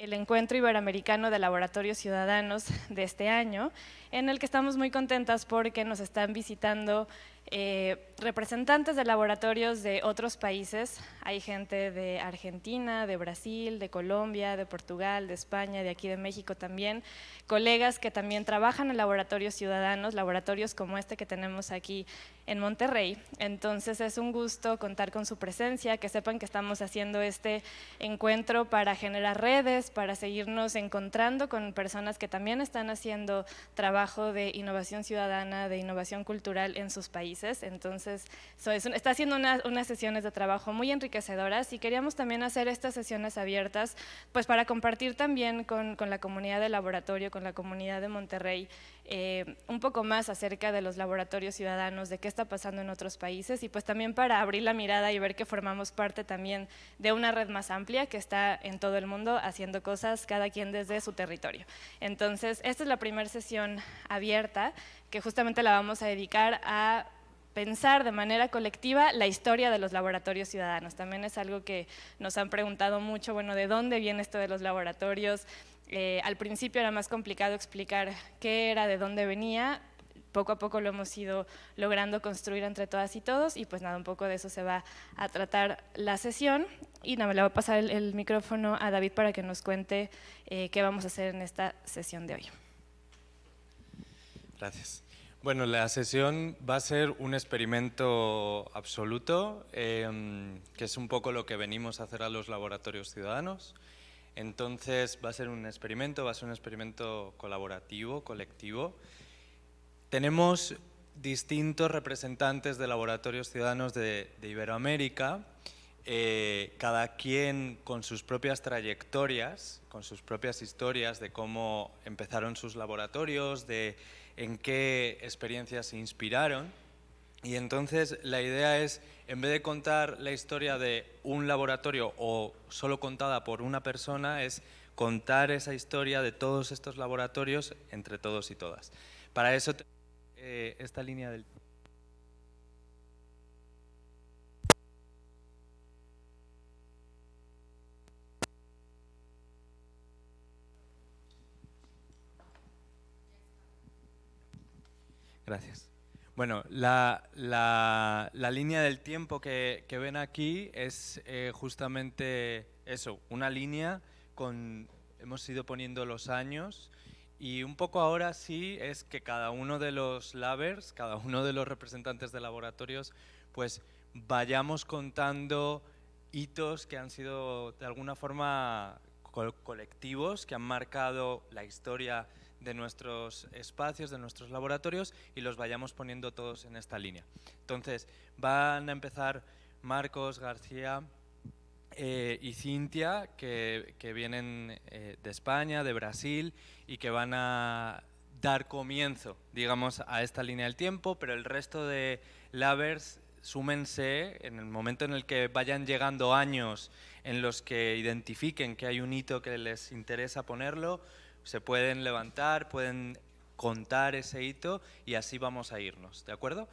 el Encuentro Iberoamericano de Laboratorios Ciudadanos de este año, en el que estamos muy contentas porque nos están visitando representantes de laboratorios de otros países. Hay gente de Argentina, de Brasil, de Colombia, de Portugal, de España, de aquí de México también, colegas que también trabajan en laboratorios ciudadanos, laboratorios como este que tenemos aquí en Monterrey. Entonces es un gusto contar con su presencia, que sepan que estamos haciendo este encuentro para generar redes, para seguirnos encontrando con personas que también están haciendo trabajo de innovación ciudadana, de innovación cultural en sus países. Entonces está haciendo unas sesiones de trabajo muy enriquecedoras y queríamos también hacer estas sesiones abiertas pues para compartir también con la comunidad del laboratorio, con la comunidad de Monterrey, un poco más acerca de los laboratorios ciudadanos, de qué está pasando en otros países y pues también para abrir la mirada y ver que formamos parte también de una red más amplia que está en todo el mundo haciendo cosas cada quien desde su territorio. Entonces esta es la primera sesión abierta que justamente la vamos a dedicar a pensar de manera colectiva la historia de los laboratorios ciudadanos. También es algo que nos han preguntado mucho, bueno, ¿de dónde viene esto de los laboratorios? Al principio era más complicado explicar qué era, de dónde venía. Poco a poco lo hemos ido logrando construir entre todas y todos y pues nada, un poco de eso se va a tratar la sesión y nada, le voy a pasar el micrófono a David para que nos cuente qué vamos a hacer en esta sesión de hoy. Gracias. Bueno, la sesión va a ser un experimento absoluto, que es un poco lo que venimos a hacer a los laboratorios ciudadanos. Entonces va a ser un experimento colaborativo, colectivo. Tenemos distintos representantes de laboratorios ciudadanos de Iberoamérica, cada quien con sus propias trayectorias, con sus propias historias de cómo empezaron sus laboratorios, de en qué experiencias se inspiraron. Y entonces la idea es, en vez de contar la historia de un laboratorio o solo contada por una persona, es contar esa historia de todos estos laboratorios entre todos y todas. Para eso esta línea del... Gracias. Bueno, la línea del tiempo que ven aquí es justamente eso, una línea con, hemos ido poniendo los años y un poco ahora sí es que cada uno de los labers, cada uno de los representantes de laboratorios, pues vayamos contando hitos que han sido de alguna forma colectivos, que han marcado la historia de nuestros espacios, de nuestros laboratorios y los vayamos poniendo todos en esta línea. Entonces van a empezar Marcos, García y Cintia, que vienen de España, de Brasil y que van a dar comienzo, digamos, a esta línea del tiempo, pero el resto de labers súmense en el momento en el que vayan llegando años en los que identifiquen que hay un hito que les interesa ponerlo, se pueden levantar, pueden contar ese hito y así vamos a irnos, ¿de acuerdo?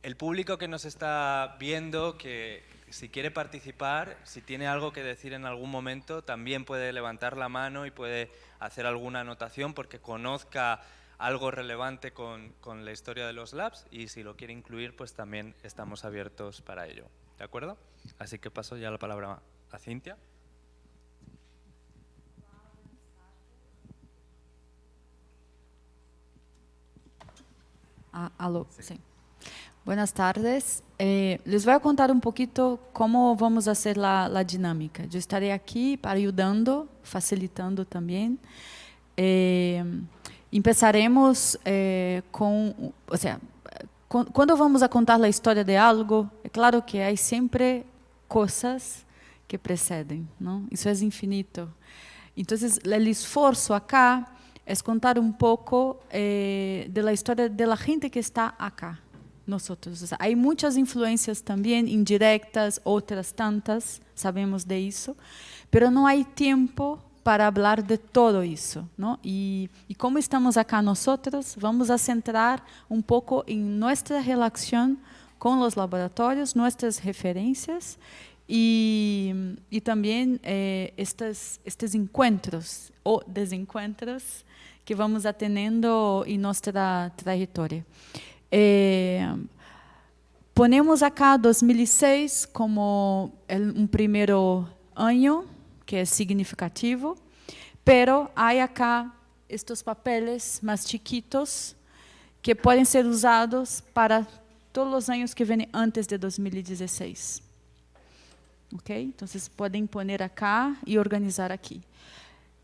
El público que nos está viendo, que si quiere participar, si tiene algo que decir en algún momento, también puede levantar la mano y puede hacer alguna anotación porque conozca algo relevante con la historia de los labs y si lo quiere incluir, pues también estamos abiertos para ello, ¿de acuerdo? Así que paso ya la palabra a Cintia. Alô, sim. Buenas tardes. Les voy a contar un poquito cómo vamos a hacer la dinámica. Yo estaré aquí ayudando, facilitando también. Empezaremos com, o sea, quando vamos a contar a história de algo, é claro que há sempre coisas que precedem, não? Isso é infinito. Então, o esforço acá é contar um pouco da história da gente que está acá. Nosotros. O sea, hay muchas influencias también indirectas, otras tantas, sabemos de eso, pero no hay tiempo para hablar de todo isso, ¿no? Y como estamos acá nosotros, vamos a centrar un poco en nuestra relación con los laboratorios, nuestras referencias y también estos encuentros o desencuentros que vamos a teniendo en nuestra trayectoria. Ponemos acá 2006 como un primer año, que es significativo, pero hay acá estos papeles más chiquitos que pueden ser usados para todos los años que vienen antes de 2016. ¿Ok? Entonces pueden poner acá y organizar aquí.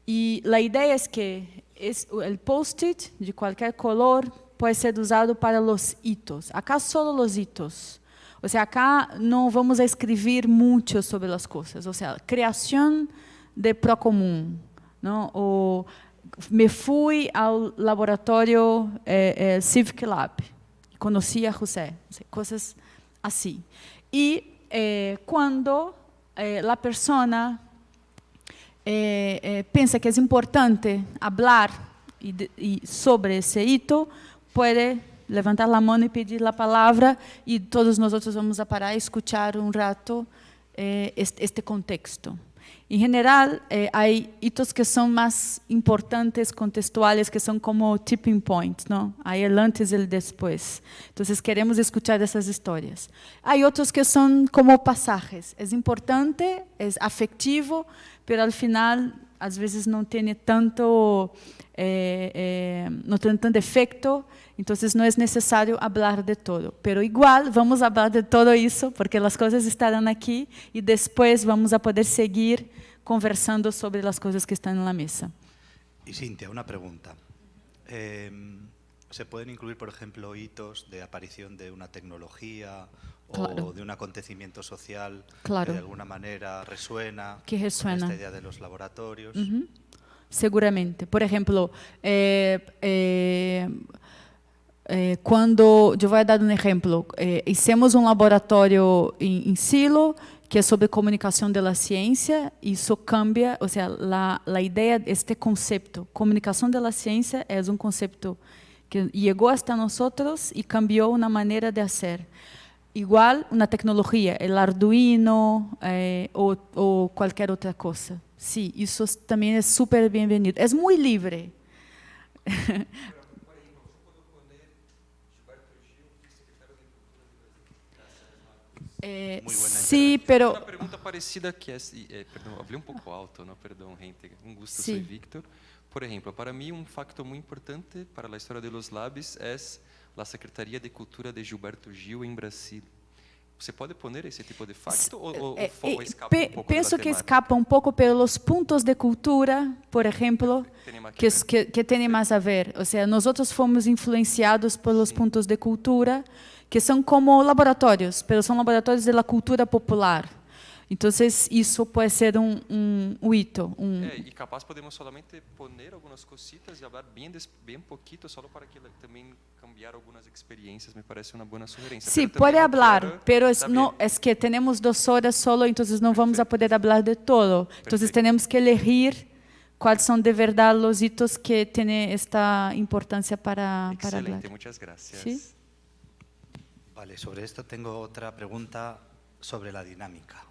Y la idea es que el post-it de cualquier color puede ser usado para los hitos. Acá solo los hitos. O sea, acá no vamos a escribir mucho sobre las cosas. O sea, creación de Procomún, ¿no? O me fui al laboratorio Civic Lab, conocí a José, cosas así. Y cuando la persona piensa que es importante hablar sobre ese hito, puede levantar la mano y pedir la palabra y todos nosotros vamos a parar y escuchar un rato este contexto. En general, hay hitos que son más importantes, contextuales, que son como tipping points, ¿no? Hay el antes y el después. Entonces, queremos escuchar esas historias. Hay otros que son como pasajes. Es importante, es afectivo, pero al final, a veces no tiene tanto efecto, entonces no es necesario hablar de todo. Pero igual vamos a hablar de todo eso, porque las cosas estarán aquí y después vamos a poder seguir conversando sobre las cosas que están en la mesa. Y Cintia, una pregunta. ¿Se pueden incluir, por ejemplo, hitos de aparición de una tecnología o de un acontecimiento social que de alguna manera resuena con esta idea de los laboratorios? Seguramente. Por ejemplo, cuando, yo voy a dar un ejemplo, hicimos un laboratorio en Silo, que es sobre comunicación de la ciencia, y eso cambia, o sea, la idea de este concepto, comunicación de la ciencia es un concepto que llegó hasta nosotros y cambió una manera de hacer. Igual una tecnología, el Arduino o cualquier otra cosa. Sí, eso también es súper bienvenido. Es muy libre. Sí, pero... Una pregunta parecida que perdão, hablé un poco alto, ¿no? Perdón, gente. Un gusto, sí. Soy Víctor. Por ejemplo, para mí un facto muy importante para la historia de los labs es la Secretaría de Cultura de Gilberto Gil en Brasil. ¿Se puede poner ese tipo de facto o escapa un poco Pienso de la que temática? escapa un poco, pero los puntos de cultura, por ejemplo, que tienen más a ver. O sea, nosotros fomos influenciados por los puntos de cultura, que son como laboratorios, pero son laboratorios de la cultura popular. Entonces, isso pode ser um hito. E capaz podemos solamente poner algunas cositas y hablar bien poquito, solo para que también cambiar algunas experiencias, me parece una buena sugerencia. Sí, puede hablar, pero es que tenemos 2 horas solo, entonces no vamos a poder hablar de todo. Entonces tenemos que elegir cuáles son de verdad los hitos que tienen esta importancia para hablar. Excelente, muchas gracias. ¿Sí? Vale, sobre esto tengo otra pregunta sobre la dinámica.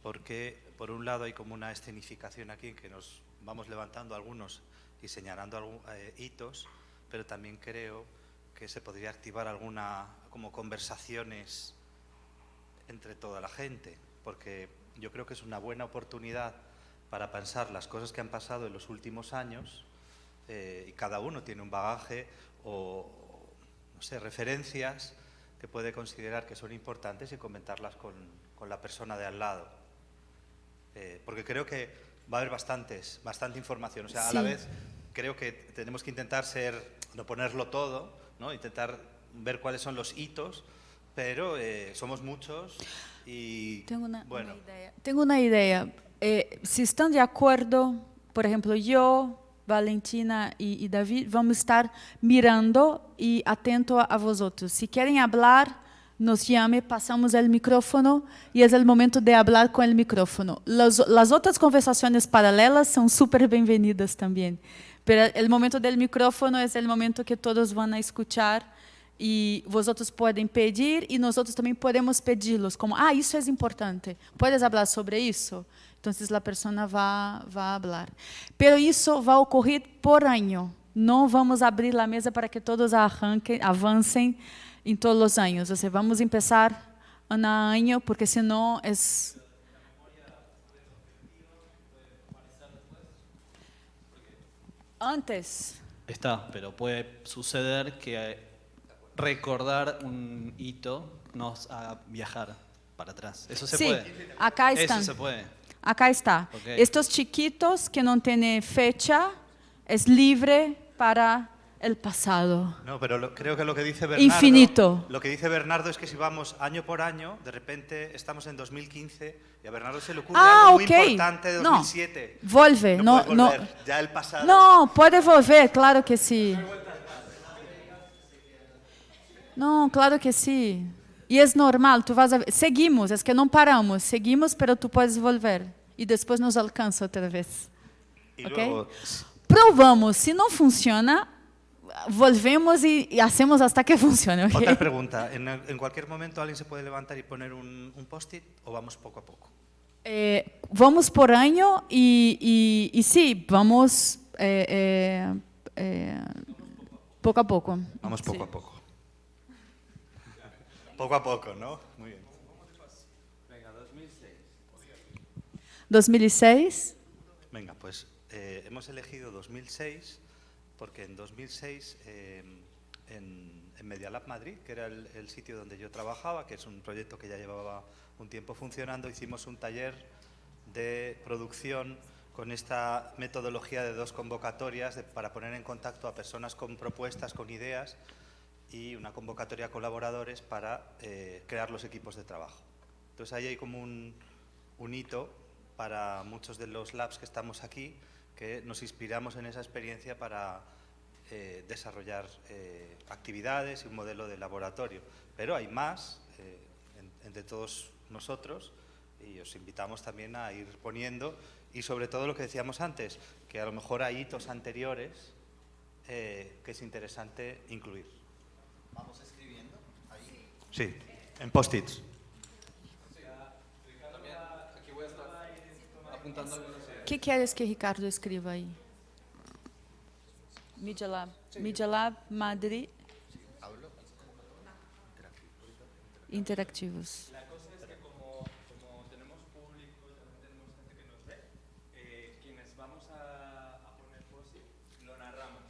Porque, por un lado, hay como una escenificación aquí en que nos vamos levantando algunos y señalando hitos, pero también creo que se podría activar alguna como conversaciones entre toda la gente, porque yo creo que es una buena oportunidad para pensar las cosas que han pasado en los últimos años y cada uno tiene un bagaje o, no sé, referencias que puede considerar que son importantes y comentarlas con la persona de al lado. Porque creo que va a haber bastante información. O sea, a la vez creo que tenemos que intentar no ponerlo todo, ¿no? Intentar ver cuáles son los hitos, pero somos muchos y Tengo una idea. Si están de acuerdo, por ejemplo, yo, Valentina y David, vamos a estar mirando y atento a vosotros. Si quieren hablar, nos llame, pasamos el micrófono y es el momento de hablar con el micrófono. Las otras conversaciones paralelas son súper bienvenidas también, pero el momento del micrófono es el momento que todos van a escuchar e vosotros podem pedir e nós também podemos pedi-los, como, isso é importante, puedes falar sobre isso? Então, a pessoa vai falar. Pero isso vai ocorrer por ano. Não vamos abrir a mesa para que todos avancem em todos os anos. Ou seja, vamos começar ano a ano, porque senão é... Antes. Está, pero puede suceder que recordar un hito nos haga viajar para atrás. Eso se Sí, puede. acá están. Eso se puede. Acá está. Ok. Estos chiquitos que no tienen fecha es libre para el pasado. No, pero creo que lo que dice Bernardo... Infinito. Lo que dice Bernardo es que si vamos año por año, de repente estamos en 2015 y a Bernardo se le ocurre algo muy importante de 2007. No, vuelve. No, No, puedes no, volver, ya el pasado... no, puede volver, claro que sí. No, claro que sí. E é normal, tu vas a... Seguimos, é que não paramos, seguimos, pero tu puedes volver. E depois nos alcança outra vez. Y ¿Ok? luego, Provamos, se não funciona, volvemos e hacemos hasta que funcione. ¿Ok? otra pregunta. ¿En cualquier momento alguien se puede levantar y poner un post-it o vamos poco a poco? Vamos por ano e sim, vamos pouco a pouco. Vamos poco Sí. a poco. Poco a poco, ¿no? Muy bien. 2006. Venga, pues hemos elegido 2006 porque en 2006 en Media Lab Madrid, que era el sitio donde yo trabajaba, que es un proyecto que ya llevaba un tiempo funcionando, hicimos un taller de producción con esta metodología de 2 convocatorias para poner en contacto a personas con propuestas, con ideas, y una convocatoria a colaboradores para crear los equipos de trabajo. Entonces ahí hay como un hito para muchos de los labs que estamos aquí, que nos inspiramos en esa experiencia para desarrollar actividades y un modelo de laboratorio. Pero hay más entre todos nosotros y os invitamos también a ir poniendo, y sobre todo lo que decíamos antes, que a lo mejor hay hitos anteriores que es interesante incluir. ¿Vamos escribiendo ahí? Sí, en post-its. O que queres que Ricardo escreva aí? Media Lab. Media Lab Madrid. Interactivos. La cosa es que como tenemos público, también tenemos gente que nos ve, quienes vamos a poner post-it, lo narramos.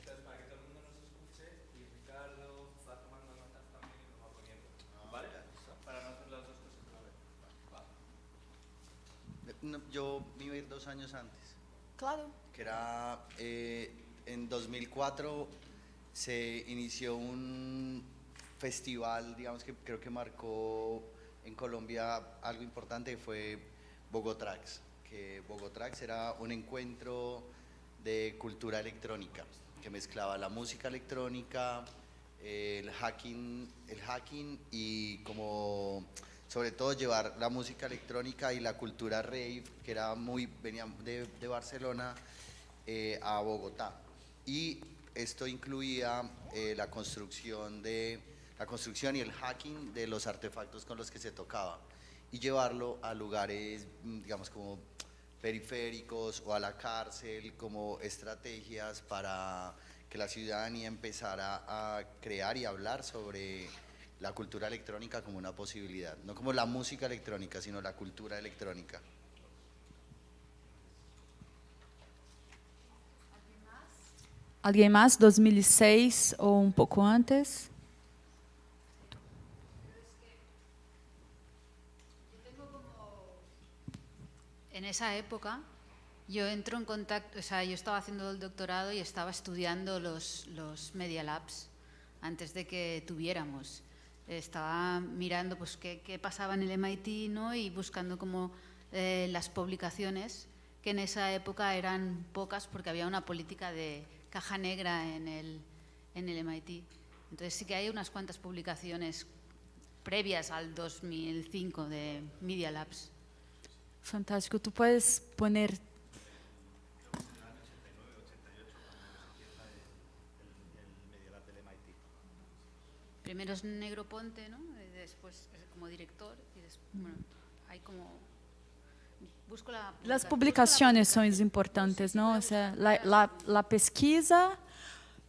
Entonces, para que todo el mundo nos escuche, y Ricardo va tomando notas también y nos va poniendo. ¿Vale? Para no hacer las dos cosas a la vez. No, yo me iba a ir 2 años antes, Claro. que era en 2004 se inició un festival, digamos, que creo que marcó en Colombia algo importante, que fue Bogotrax, que Bogotrax era un encuentro de cultura electrónica que mezclaba la música electrónica, el hacking y como sobre todo llevar la música electrónica y la cultura rave, que era venía de Barcelona, a Bogotá. Y esto incluía la construcción y el hacking de los artefactos con los que se tocaba y llevarlo a lugares, digamos, como periféricos o a la cárcel, como estrategias para que la ciudadanía empezara a crear y hablar sobre la cultura electrónica como una posibilidad, no como la música electrónica, sino la cultura electrónica. Alguém mais? 2006 ou um pouco antes? En esa época yo entro en contacto, o sea, yo estaba haciendo el doctorado y estaba estudiando los Media Labs antes de que tuviéramos. Estaba mirando pues qué pasaba en el MIT, ¿no? Y buscando como las publicaciones, que en esa época eran pocas porque había una política de caja negra en el MIT. Entonces sí que hay unas cuantas publicaciones previas al 2005 de Media Labs. Fantástico. Tu puedes poner... primero es Negroponte, ¿no? Después como director y después, bueno, hay como... Las publicaciones son importantes, ¿no? O sea, la pesquisa,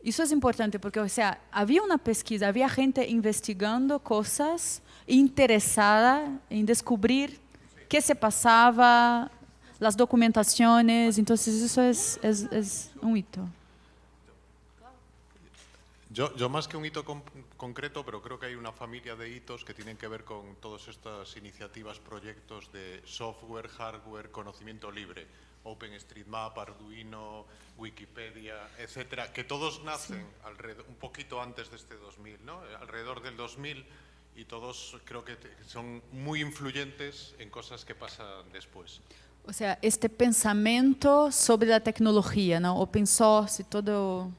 eso es importante porque, o sea, había una pesquisa, había gente investigando cosas, interesada en descubrir qué se pasaba, las documentaciones, entonces eso es un hito. Yo más que un hito concreto, pero creo que hay una familia de hitos que tienen que ver con todas estas iniciativas, proyectos de software, hardware, conocimiento libre, OpenStreetMap, Arduino, Wikipedia, etcétera, que todos nacen alrededor, un poquito antes de este 2000, ¿no? Alrededor del 2000, y todos creo que son muy influyentes en cosas que pasan después. O sea, este pensamiento sobre la tecnología, ¿no? Open source y todo...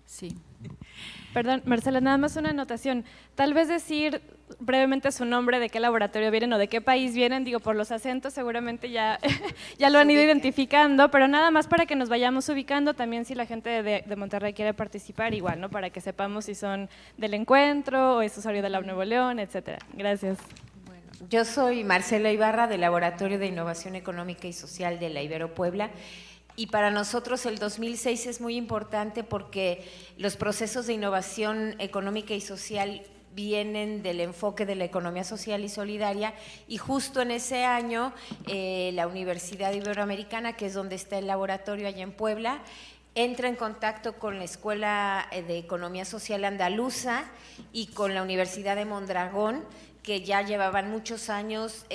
Sí. Perdón, Marcela, nada más una anotación. Tal vez decir brevemente su nombre, de qué laboratorio vienen o de qué país vienen, digo, por los acentos seguramente ya, ya lo han ido identificando, pero nada más para que nos vayamos ubicando, también si la gente de Monterrey quiere participar, igual, ¿no? Para que sepamos si son del encuentro o es usuario de la Nuevo León, etcétera. Gracias. Bueno, yo soy Marcela Ibarra, del Laboratorio de Innovación Económica y Social de la Ibero Puebla. Y para nosotros el 2006 es muy importante porque los procesos de innovación económica y social vienen del enfoque de la economía social y solidaria, y justo en ese año la Universidad Iberoamericana, que es donde está el laboratorio allá en Puebla, entra en contacto con la Escuela de Economía Social Andaluza y con la Universidad de Mondragón, que ya llevaban muchos años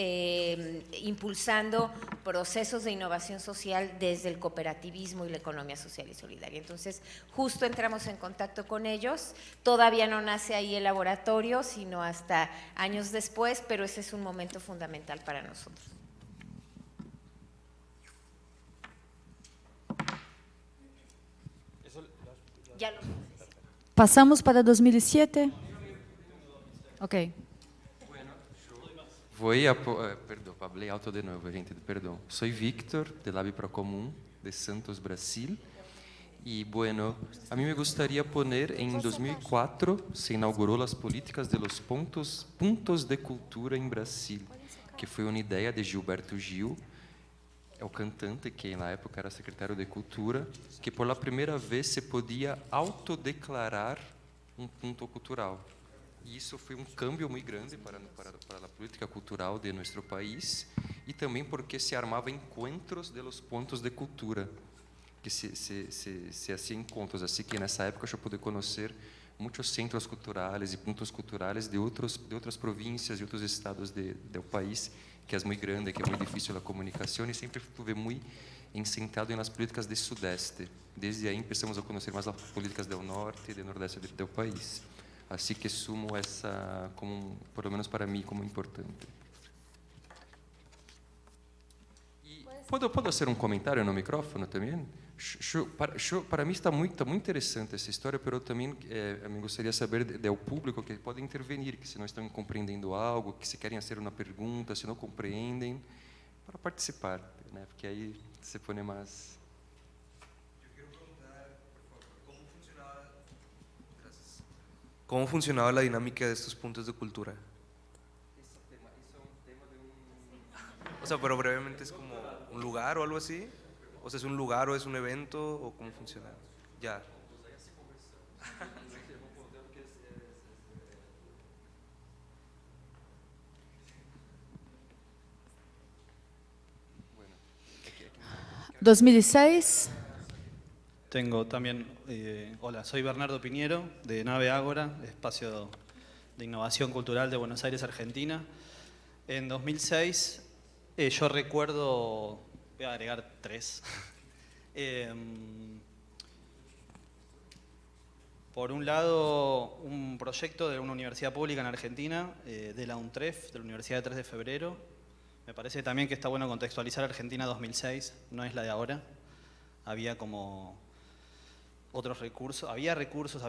impulsando procesos de innovación social desde el cooperativismo y la economía social y solidaria. Entonces, justo entramos en contacto con ellos. Todavía no nace ahí el laboratorio, sino hasta años después, pero ese es un momento fundamental para nosotros. Ya lo... Pasamos para 2007. Ok. Perdão, falei alto de novo, gente, perdão. Soy Victor, de Lab Procomum, de Santos, Brasil. Y bueno, a mí me gustaría poner, en 2004 se inauguró las políticas de los puntos de cultura en Brasil, que fue una idea de Gilberto Gil, el cantante que en la época era secretario de Cultura, que por la primera vez se podía autodeclarar un punto cultural. E isso foi um câmbio muito grande para a política cultural de nosso país, e também porque se armava encontros de los pontos de cultura, que se hacían encontros, assim que nessa época eu pude conhecer muitos centros culturais e pontos culturais de outras províncias e outros estados do país, que é muito grande, que é muito difícil a comunicação, e sempre estuve muito sentado nas políticas do Sudeste. Desde aí começamos a conhecer mais as políticas do Norte e do Nordeste do país. Así que sumo essa, como, por lo menos para mí, como importante. E ¿puedo hacer un comentario no micrófono también? Para mí está muy interesante essa história, pero também me gostaria de saber do público que pode intervenir, que se não estão compreendendo algo, que se querem fazer uma pergunta, se não compreendem, para participar, né? Porque aí se põe mais... ¿Cómo funcionaba la dinámica de estos puntos de cultura? O sea, pero brevemente es como un lugar o algo así. O sea, ¿es un lugar o es un evento o cómo funciona? Ya. ¿2006? Tengo también, hola, soy Bernardo Piñero, de Nave Ágora, espacio de innovación cultural de Buenos Aires, Argentina. En 2006, yo recuerdo, voy a agregar 3. Por un lado, un proyecto de una universidad pública en Argentina, de la UNTREF, de la Universidad de 3 de Febrero. Me parece también que está bueno contextualizar Argentina 2006, no es la de ahora. Había como otros recursos, había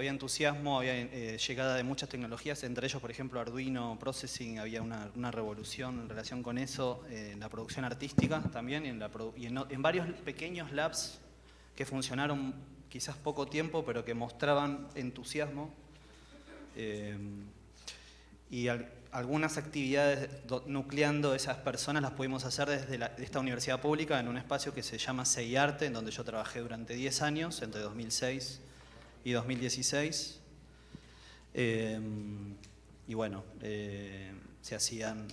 entusiasmo, había llegada de muchas tecnologías, entre ellos, por ejemplo, Arduino Processing, había una revolución en relación con eso, en la producción artística también, y en varios pequeños labs que funcionaron quizás poco tiempo, pero que mostraban entusiasmo Y algunas actividades nucleando esas personas las pudimos hacer desde esta universidad pública en un espacio que se llama CEIARTE, en donde yo trabajé durante 10 años, entre 2006 y 2016. Y bueno, se hacían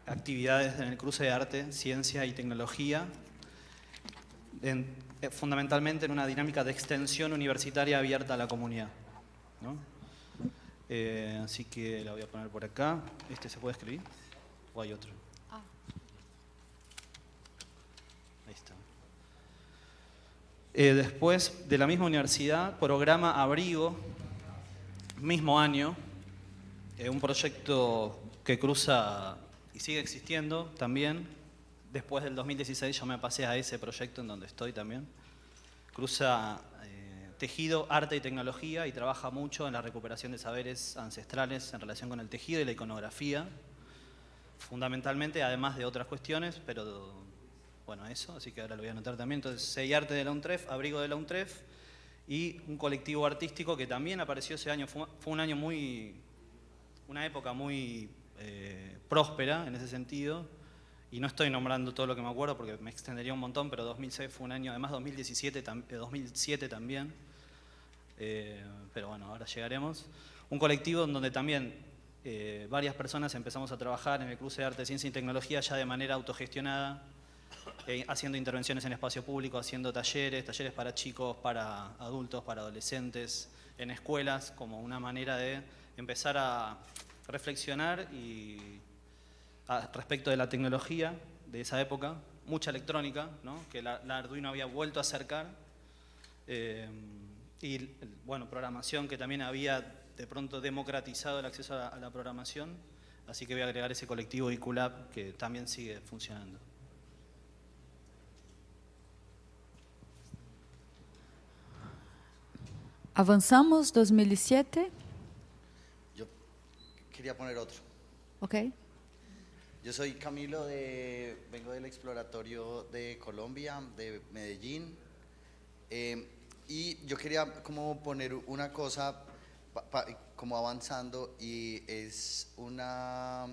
actividades en el cruce de arte, ciencia y tecnología, fundamentalmente en una dinámica de extensión universitaria abierta a la comunidad, ¿no? Así que la voy a poner por acá. ¿Este se puede escribir? ¿O hay otro? Ahí está. Después, de la misma universidad, programa Abrigo, mismo año, un proyecto que cruza y sigue existiendo también. Después del 2016 yo me pasé a ese proyecto en donde estoy también. Cruza tejido, arte y tecnología y trabaja mucho en la recuperación de saberes ancestrales en relación con el tejido y la iconografía, fundamentalmente, además de otras cuestiones, pero bueno, eso, así que ahora lo voy a anotar también. Entonces, CEIARTE de la UNTREF, Abrigo de la UNTREF y un colectivo artístico que también apareció ese año. Fue un año una época muy próspera en ese sentido, y no estoy nombrando todo lo que me acuerdo porque me extendería un montón, pero 2006 fue un año, además 2007 también, pero bueno, ahora llegaremos. Un colectivo en donde también varias personas empezamos a trabajar en el cruce de arte, ciencia y tecnología ya de manera autogestionada, haciendo intervenciones en espacio público, haciendo talleres para chicos, para adultos, para adolescentes, en escuelas, como una manera de empezar a reflexionar respecto de la tecnología de esa época, mucha electrónica, ¿no? Que la Arduino había vuelto a acercar, y bueno, programación que también había de pronto democratizado el acceso a la programación, así que voy a agregar ese colectivo IQLab que también sigue funcionando. Avanzamos 2007. Yo quería poner otro. Ok. Yo soy Camilo, vengo del Exploratorio de Colombia, de Medellín, y yo quería como poner una cosa como avanzando, y es una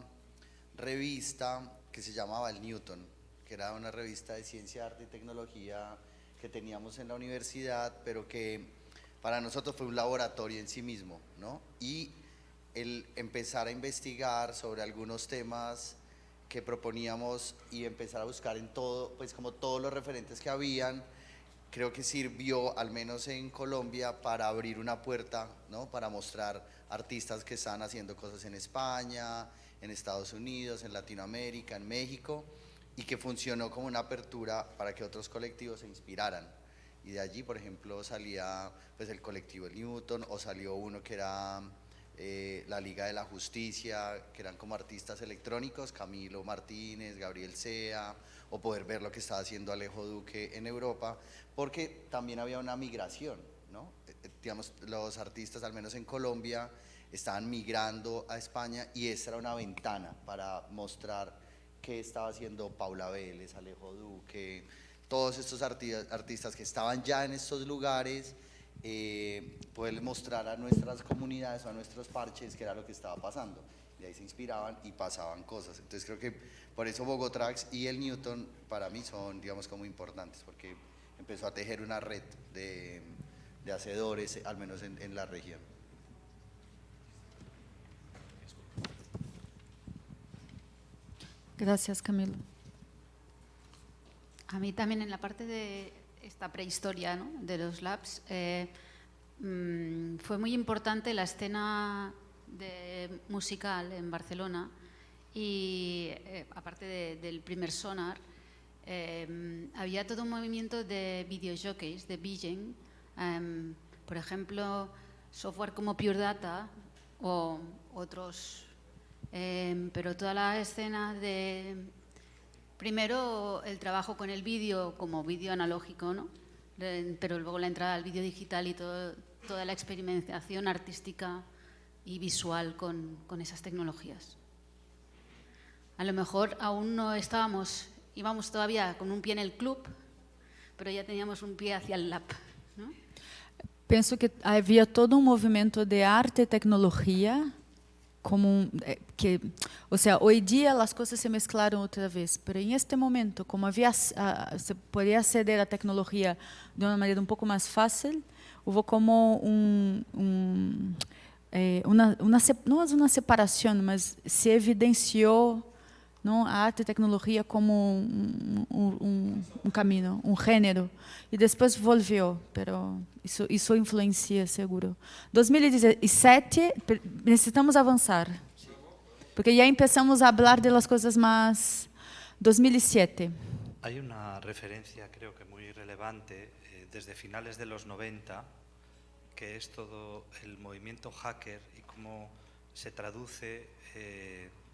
revista que se llamaba El Newton, que era una revista de ciencia, arte y tecnología que teníamos en la universidad, pero que para nosotros fue un laboratorio en sí mismo, ¿no? Y el empezar a investigar sobre algunos temas que proponíamos y empezar a buscar en todo, pues como todos los referentes que habían, creo que sirvió, al menos en Colombia, para abrir una puerta, ¿no? Para mostrar artistas que están haciendo cosas en España, en Estados Unidos, en Latinoamérica, en México, y que funcionó como una apertura para que otros colectivos se inspiraran. Y de allí, por ejemplo, salía pues el colectivo El Newton, o salió uno que era la Liga de la Justicia, que eran como artistas electrónicos, Camilo Martínez, Gabriel Sea, o poder ver lo que estaba haciendo Alejo Duque en Europa, porque también había una migración, ¿no? Digamos, los artistas, al menos en Colombia, estaban migrando a España, y esta era una ventana para mostrar qué estaba haciendo Paula Vélez, Alejo Duque, todos estos artistas que estaban ya en estos lugares, poder mostrar a nuestras comunidades o a nuestros parches qué era lo que estaba pasando. De ahí se inspiraban y pasaban cosas. Entonces creo que por eso Bogotrax y el Newton para mí son, digamos, como importantes, porque empezó a tejer una red de hacedores, al menos en la región. Gracias, Camilo. A mí también en la parte de esta prehistoria, ¿no?, de los labs, fue muy importante la escena musical en Barcelona, y aparte del primer Sonar, había todo un movimiento de videojockeys, de DJing, por ejemplo, software como Pure Data o otros, pero toda la escena de… Primero el trabajo con el vídeo como vídeo analógico, ¿no? Pero luego la entrada al vídeo digital y toda la experimentación artística y visual con esas tecnologías. A lo mejor aún no íbamos todavía con un pie en el club, pero ya teníamos un pie hacia el lab, ¿no? Penso que havia todo um movimento de arte e tecnologia, ou seja, hoje dia as coisas se mesclaram outra vez, mas em este momento, como se podia aceder à tecnologia de uma maneira um pouco mais fácil, houve como não é uma separação, mas se evidenciou, não, a arte e tecnologia como um caminho, um gênero, e depois voltou, mas isso influencia, seguro. 2017, necessitamos avançar, porque já começamos a falar de las coisas mais. 2007. Hay una referencia, creo que muy relevante, desde finales de los 90, que es todo el movimiento hacker y cómo se traduce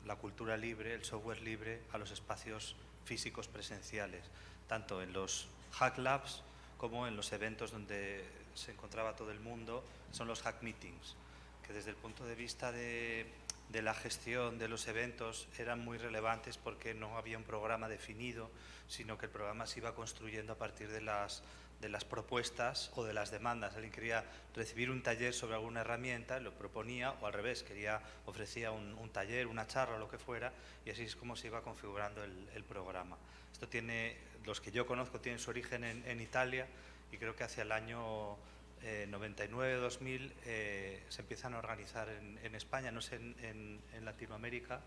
la cultura libre, el software libre, a los espacios físicos presenciales, tanto en los Hack Labs como en los eventos donde se encontraba todo el mundo, son los Hack Meetings, que desde el punto de vista de la gestión de los eventos eran muy relevantes porque no había un programa definido, sino que el programa se iba construyendo a partir de las propuestas o de las demandas. Alguien quería recibir un taller sobre alguna herramienta, lo proponía, o al revés, ofrecía un taller, una charla o lo que fuera, y así es como se iba configurando el programa. Esto los que yo conozco tienen su origen en Italia, y creo que hacia el año 99-2000 se empiezan a organizar en España, no sé en Latinoamérica,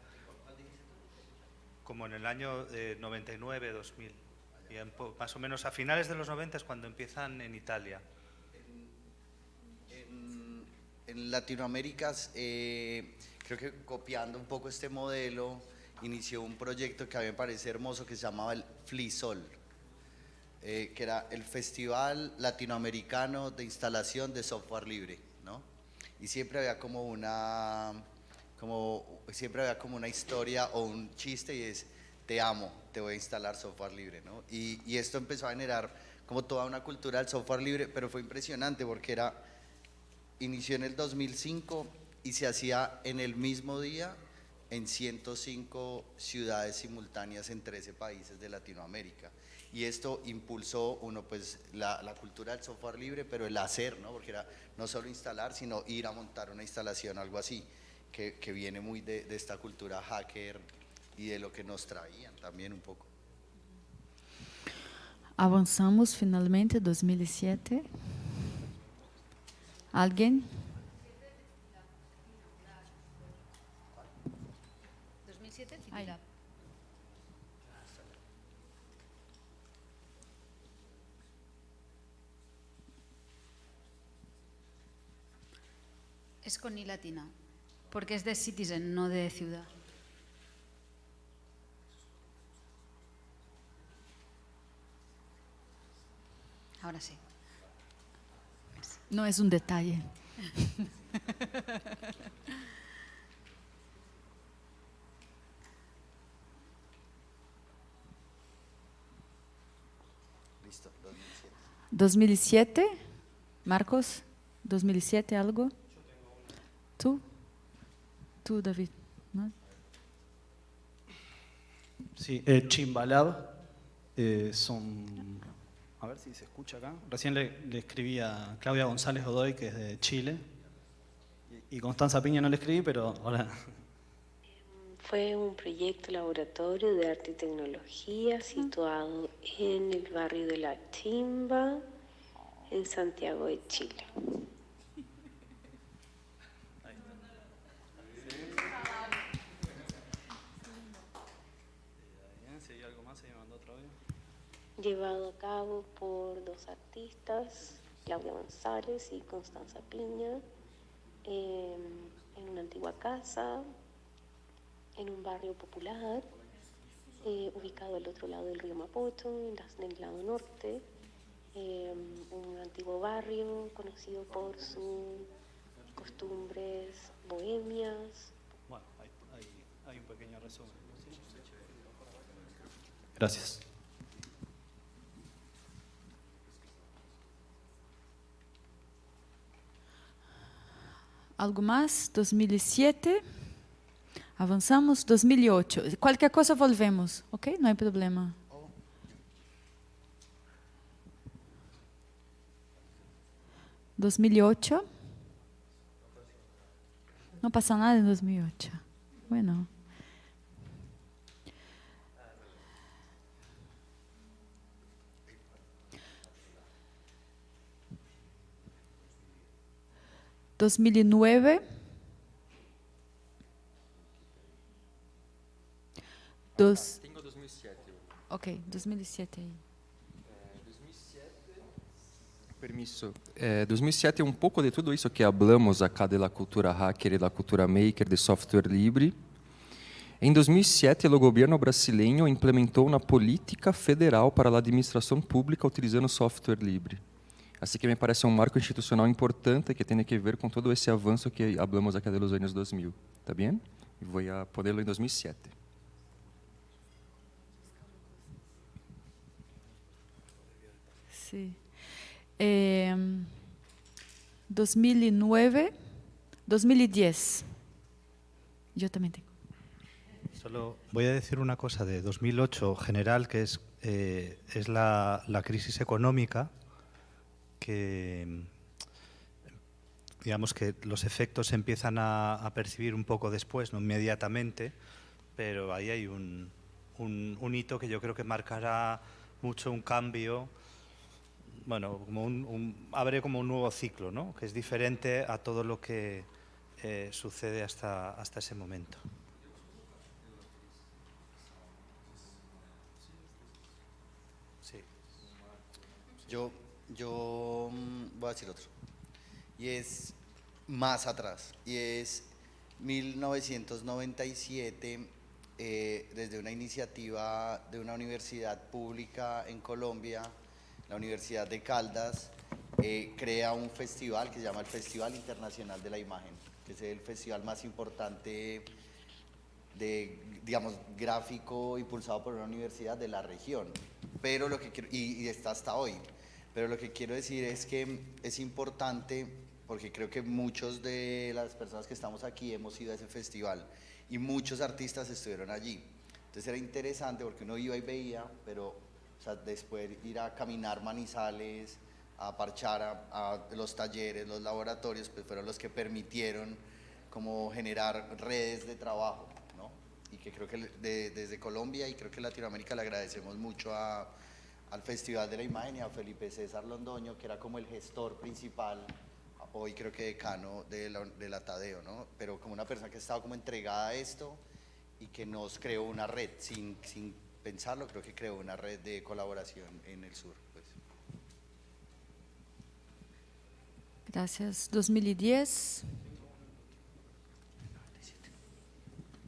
como en el año 99-2000. Más o menos a finales de los 90 es cuando empiezan en Italia. En Latinoamérica, creo que copiando un poco este modelo, inició un proyecto que a mí me parece hermoso que se llamaba el FLISOL, que era el Festival Latinoamericano de Instalación de Software Libre, ¿no? Y siempre había como una historia o un chiste, y es: te amo, te voy a instalar software libre, ¿no? Y esto empezó a generar como toda una cultura del software libre, pero fue impresionante porque inició en el 2005 y se hacía en el mismo día en 105 ciudades simultáneas en 13 países de Latinoamérica. Y esto impulsó, pues la cultura del software libre, pero el hacer, ¿no? Porque era no solo instalar, sino ir a montar una instalación, algo así, que viene muy de esta cultura hacker y de lo que nos traían también un poco. Avançamos finalmente, 2007. ¿Alguien? 2007, Citilab. Es con I latina, porque es de citizen, no de ciudad. Ahora sí. No es un detalle. Listo, 2007. 2007, Marcos, 2007 algo. Tú, David, ¿no? Sí, Chimbalab, son... A ver si se escucha acá. Recién le escribí a Claudia González Godoy, que es de Chile, y Constanza Piña no le escribí, pero hola. Fue un proyecto laboratorio de arte y tecnología situado en el barrio de La Chimba, en Santiago de Chile. Llevado a cabo por dos artistas, Claudia González y Constanza Piña, en una antigua casa, en un barrio popular, ubicado al otro lado del río Mapocho, en el lado norte, un antiguo barrio conocido por sus costumbres bohemias. Bueno, hay un pequeño resumen. Gracias. Algo mais? 2007. Avançamos. 2008. Qualquer coisa volvemos, ok? Não é problema. 2008. No pasa nada en 2008. Bueno. ¿2009? Tengo 2007. Ok, 2007 aí. Permiso. 2007 é um pouco de tudo isso que hablamos acá de la cultura hacker e da cultura maker, de software livre. Em 2007, o governo brasileiro implementou uma política federal para a administração pública utilizando software livre. Assim que me parece um marco institucional importante que tem que ver com todo esse avanço que hablamos aqui dos anos 2000. Tá bem? E vou a ponerlo em 2007. Sí. 2009, 2010. Yo también tengo. Solo voy a decir una cosa de 2008 general, que es la crisis económica, que digamos que los efectos se empiezan a percibir un poco después, no inmediatamente, pero ahí hay un hito que yo creo que marcará mucho un cambio. Bueno, como abre como un nuevo ciclo, ¿no? Que es diferente a todo lo que sucede hasta ese momento. Sí. Yo voy a decir otro. Y es más atrás. Y es 1997, desde una iniciativa de una universidad pública en Colombia, la Universidad de Caldas, crea un festival que se llama el Festival Internacional de la Imagen, que es el festival más importante de, digamos, gráfico impulsado por una universidad de la región. Pero lo que quiero, y está hasta hoy, pero lo que quiero decir es que es importante porque creo que muchos de las personas que estamos aquí hemos ido a ese festival y muchos artistas estuvieron allí. Entonces era interesante porque uno iba y veía, pero o sea, después ir a caminar Manizales, a parchar a los talleres, los laboratorios, pues fueron los que permitieron como generar redes de trabajo, ¿no? Y que creo que desde Colombia y creo que Latinoamérica le agradecemos mucho al Festival de la Imagen y a Felipe César Londoño, que era como el gestor principal, hoy creo que decano de la Tadeo, ¿no? Pero como una persona que estaba como entregada a esto y que nos creó una red sin pensarlo, creo que creó una red de colaboración en el sur. Pues. Gracias. 2010.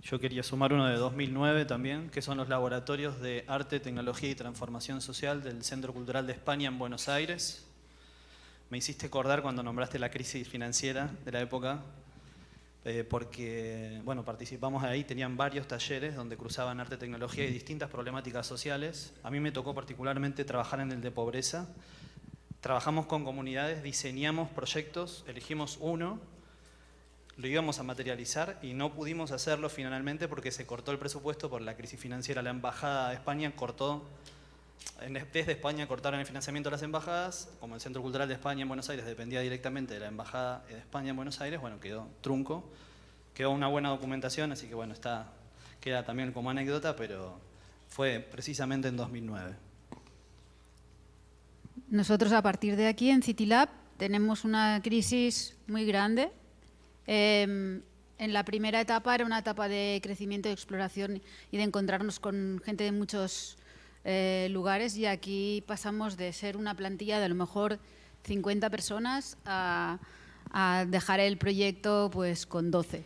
Yo quería sumar uno de 2009 también, que son los laboratorios de arte, tecnología y transformación social del Centro Cultural de España en Buenos Aires. Me hiciste acordar cuando nombraste la crisis financiera de la época, porque bueno, participamos ahí, tenían varios talleres donde cruzaban arte, tecnología y distintas problemáticas sociales. A mí me tocó particularmente trabajar en el de pobreza. Trabajamos con comunidades, diseñamos proyectos, elegimos uno, lo íbamos a materializar y no pudimos hacerlo finalmente porque se cortó el presupuesto por la crisis financiera. La Embajada de España cortó, desde España cortaron el financiamiento de las embajadas, como el Centro Cultural de España en Buenos Aires dependía directamente de la Embajada de España en Buenos Aires, bueno, quedó trunco, quedó una buena documentación, así que bueno, queda también como anécdota, pero fue precisamente en 2009. Nosotros a partir de aquí en CityLab tenemos una crisis muy grande. En la primera etapa era una etapa de crecimiento, de exploración y de encontrarnos con gente de muchos lugares, y aquí pasamos de ser una plantilla de a lo mejor 50 personas a dejar el proyecto pues con 12.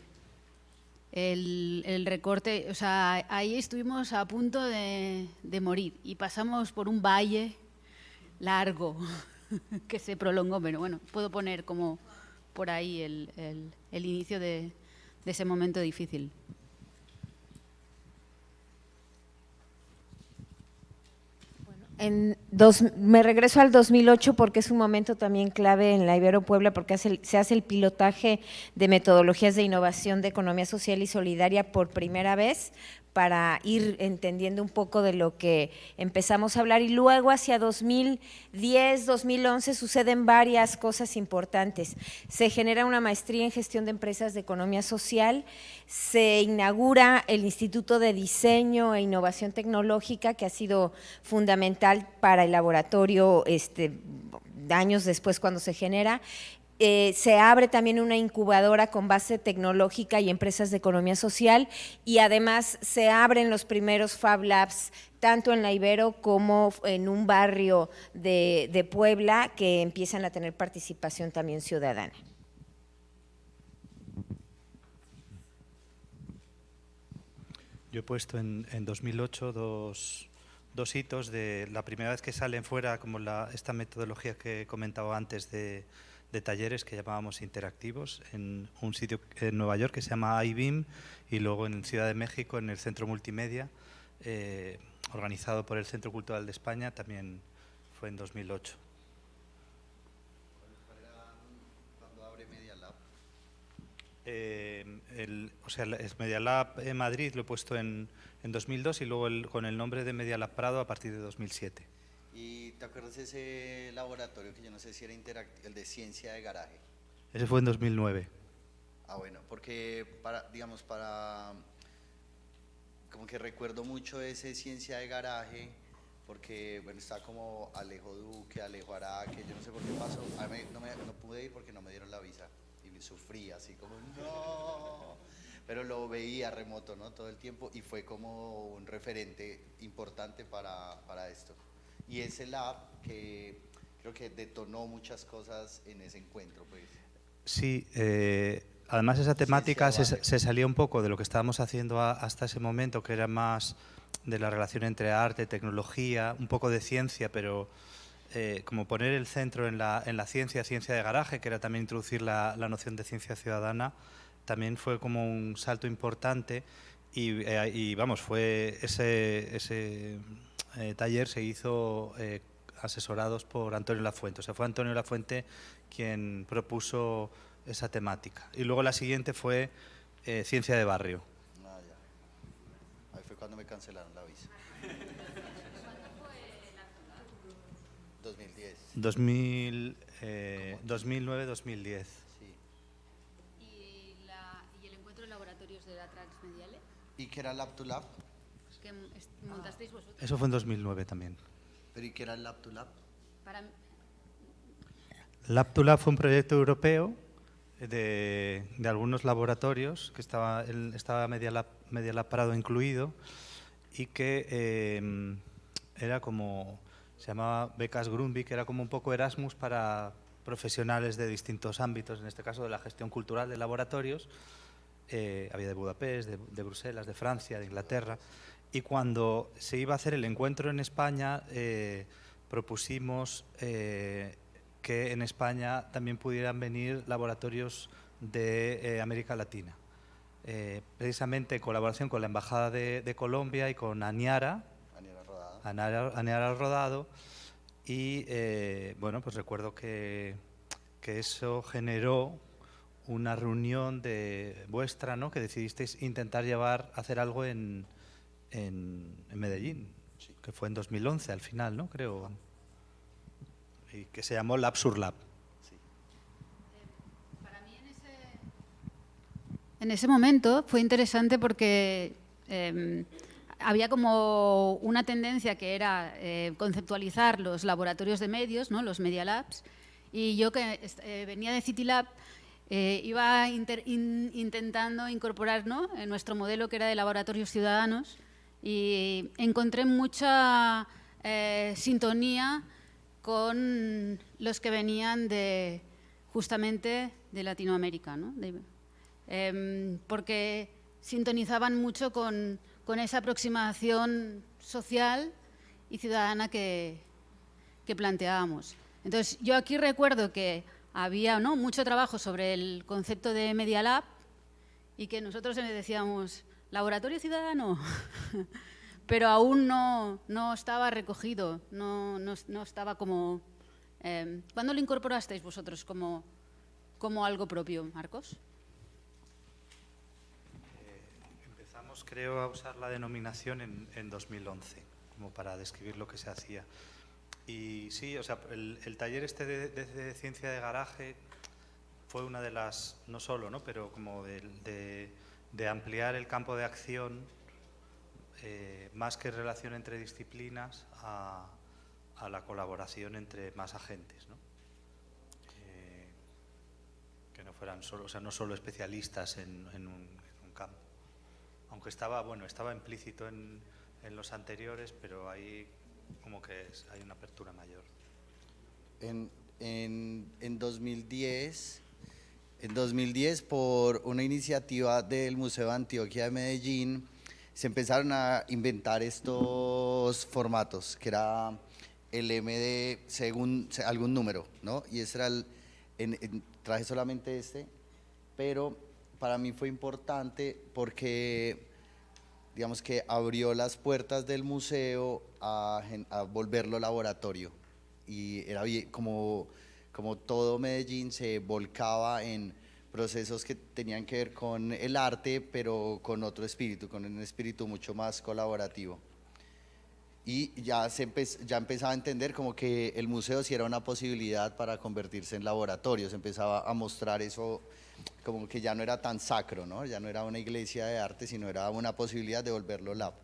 El recorte, o sea, ahí estuvimos a punto de morir y pasamos por un valle largo que se prolongó, pero bueno, puedo poner como por ahí el inicio de ese momento difícil. Me regreso al 2008 porque es un momento también clave en la Ibero Puebla, porque se hace el pilotaje de metodologías de innovación de economía social y solidaria por primera vez para ir entendiendo un poco de lo que empezamos a hablar. Y luego hacia 2010, 2011 suceden varias cosas importantes. Se genera una maestría en gestión de empresas de economía social, se inaugura el Instituto de Diseño e Innovación Tecnológica, que ha sido fundamental para el laboratorio años después cuando se genera. Se abre también una incubadora con base tecnológica y empresas de economía social, y además se abren los primeros Fab Labs tanto en la Ibero como en un barrio de Puebla, que empiezan a tener participación también ciudadana. Yo he puesto en 2008 dos hitos. De la primera vez que salen fuera como esta metodología que he comentado antes de talleres que llamábamos interactivos, en un sitio en Nueva York que se llama IBIM, y luego en Ciudad de México en el Centro Multimedia, organizado por el Centro Cultural de España, también fue en 2008. ¿Cuándo abre Media Lab? El Media Lab en Madrid lo he puesto en 2002, y luego con el nombre de Media Lab Prado a partir de 2007. ¿Y te acuerdas de ese laboratorio que yo no sé si era el de ciencia de garaje? Ese fue en 2009. Ah, bueno, porque como que recuerdo mucho ese ciencia de garaje, porque bueno, está como Alejo Duque, Alejo Araque, yo no sé por qué pasó, a mí no pude ir porque no me dieron la visa, y sufrí así como no, pero lo veía remoto, ¿no? Todo el tiempo, y fue como un referente importante para esto. Y ese lab que creo que detonó muchas cosas en ese encuentro, pues. Sí, además esa temática se salía un poco de lo que estábamos haciendo hasta ese momento, que era más de la relación entre arte, tecnología, un poco de ciencia, pero como poner el centro en la ciencia de garaje, que era también introducir la noción de ciencia ciudadana, también fue como un salto importante, y vamos, fue ese taller se hizo asesorados por Antonio Lafuente. O sea, fue Antonio Lafuente quien propuso esa temática. Y luego la siguiente fue ciencia de barrio. Ah, ya. Ahí fue cuando me cancelaron la visa. ¿Cuándo fue la 2010. 2009-2010. Sí. ¿Y el encuentro de laboratorios de la Transmediale? ¿Y qué era Lab to Lab? Que montasteis vosotros. Eso fue en 2009 también. ¿Pero y qué era el Lab to Lab? Lab to Lab fue un proyecto europeo de algunos laboratorios, que estaba Media Lab Prado incluido, y que era como, se llamaba becas Grundtvig, que era como un poco Erasmus para profesionales de distintos ámbitos, en este caso de la gestión cultural de laboratorios. Había de Budapest, de Bruselas, de Francia, de Inglaterra. Y cuando se iba a hacer el encuentro en España, propusimos que en España también pudieran venir laboratorios de América Latina. Precisamente en colaboración con la Embajada de Colombia y con Aniara Rodado. Y bueno, pues recuerdo que eso generó una reunión vuestra, ¿no? Que decidisteis intentar hacer algo en Medellín, sí, que fue en 2011 al final, ¿no? Creo. Y que se llamó Lab sur Lab. Sí. Para mí en ese momento fue interesante porque había como una tendencia que era conceptualizar los laboratorios de medios, ¿no? Los Media Labs, y yo que venía de City Lab iba intentando incorporar, ¿no? En nuestro modelo que era de laboratorios ciudadanos, y encontré mucha sintonía con los que venían justamente de Latinoamérica, ¿no? Porque sintonizaban mucho con esa aproximación social y ciudadana que planteábamos. Entonces, yo aquí recuerdo que había, ¿no? mucho trabajo sobre el concepto de Media Lab, y que nosotros le decíamos laboratorio ciudadano, pero aún no estaba recogido, no estaba como... ¿Cuándo lo incorporasteis vosotros como algo propio, Marcos? empezamos, creo, a usar la denominación en 2011, como para describir lo que se hacía. Y sí, o sea, el taller este de ciencia de garaje fue una de las, no solo, ¿no?, pero como de ampliar el campo de acción, más que relación entre disciplinas, a la colaboración entre más agentes, ¿no? Que no fueran solo, o sea, no solo especialistas en un campo. Aunque estaba implícito en los anteriores, pero ahí como que hay una apertura mayor. En 2010, por una iniciativa del Museo de Antioquia de Medellín, se empezaron a inventar estos formatos, que era el MD según algún número, ¿no? Y ese era traje solamente este, pero para mí fue importante porque, digamos, que abrió las puertas del museo a volverlo laboratorio. Y era como todo Medellín se volcaba en procesos que tenían que ver con el arte, pero con otro espíritu, con un espíritu mucho más colaborativo. Y ya empezaba a entender como que el museo sí era una posibilidad para convertirse en laboratorio, se empezaba a mostrar eso como que ya no era tan sacro, ¿no? Ya no era una iglesia de arte, sino era una posibilidad de volverlo lab.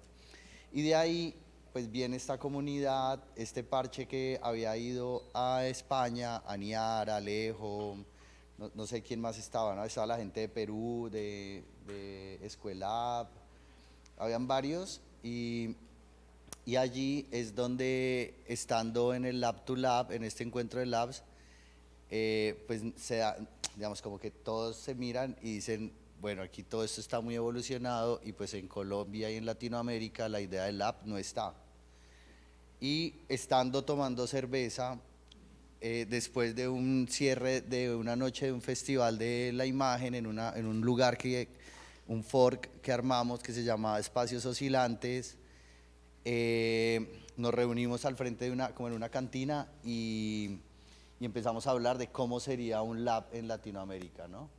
Y de ahí pues viene esta comunidad, este parche que había ido a España, Aniara, Alejo, no sé quién más estaba, ¿no? Estaba la gente de Perú, de Escuelab, habían varios, y allí es donde, estando en el Lab to Lab, en este encuentro de labs, pues se da, digamos, como que todos se miran y dicen, bueno, aquí todo esto está muy evolucionado y pues en Colombia y en Latinoamérica la idea del lab no está. Y estando tomando cerveza, después de un cierre de una noche de un festival de la imagen en un lugar, un fork que armamos que se llama Espacios Oscilantes, nos reunimos al frente como en una cantina y empezamos a hablar de cómo sería un lab en Latinoamérica, ¿no?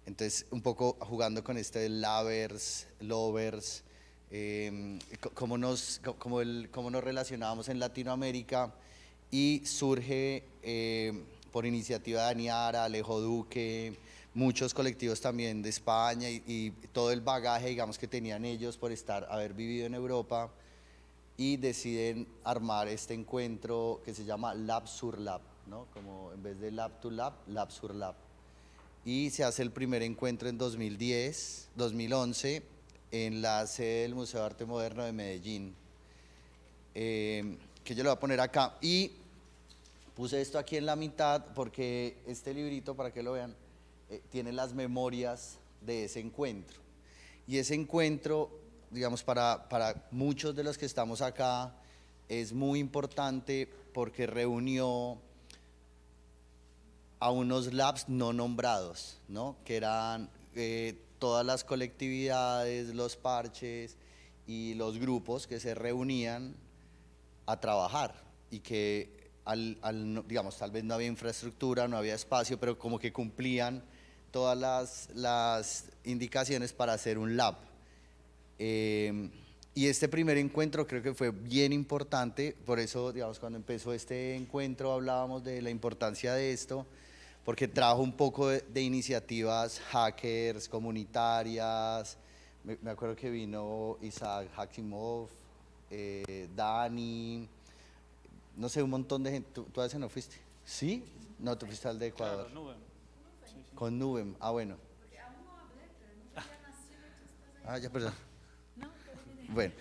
Entonces, un poco jugando con este labers, lovers, cómo nos relacionábamos en Latinoamérica, y surge por iniciativa de Aniara, Alejo Duque, muchos colectivos también de España y todo el bagaje, digamos, que tenían ellos por haber vivido en Europa, y deciden armar este encuentro que se llama Lab sur Lab, ¿no? Como en vez de Lab to Lab, Lab sur Lab. Y se hace el primer encuentro en 2011, en la sede del Museo de Arte Moderno de Medellín, que yo lo voy a poner acá. Y puse esto aquí en la mitad porque este librito, para que lo vean, tiene las memorias de ese encuentro. Y ese encuentro, digamos, para muchos de los que estamos acá, es muy importante porque reunió a unos labs no nombrados, ¿no? Que eran todas las colectividades, los parches y los grupos que se reunían a trabajar, y que digamos, tal vez no había infraestructura, no había espacio, pero como que cumplían todas las indicaciones para hacer un lab. Y este primer encuentro creo que fue bien importante, por eso, digamos, cuando empezó este encuentro hablábamos de la importancia de esto, porque trajo un poco de iniciativas hackers, comunitarias. Me acuerdo que vino Isaac Hakimov, Dani, no sé, un montón de gente. ¿Tú a ese no fuiste? ¿Sí? No, tú fuiste al de Ecuador. Claro, Nubem. Sí, sí. Con Nubem, bueno. Ya, perdón. Bueno,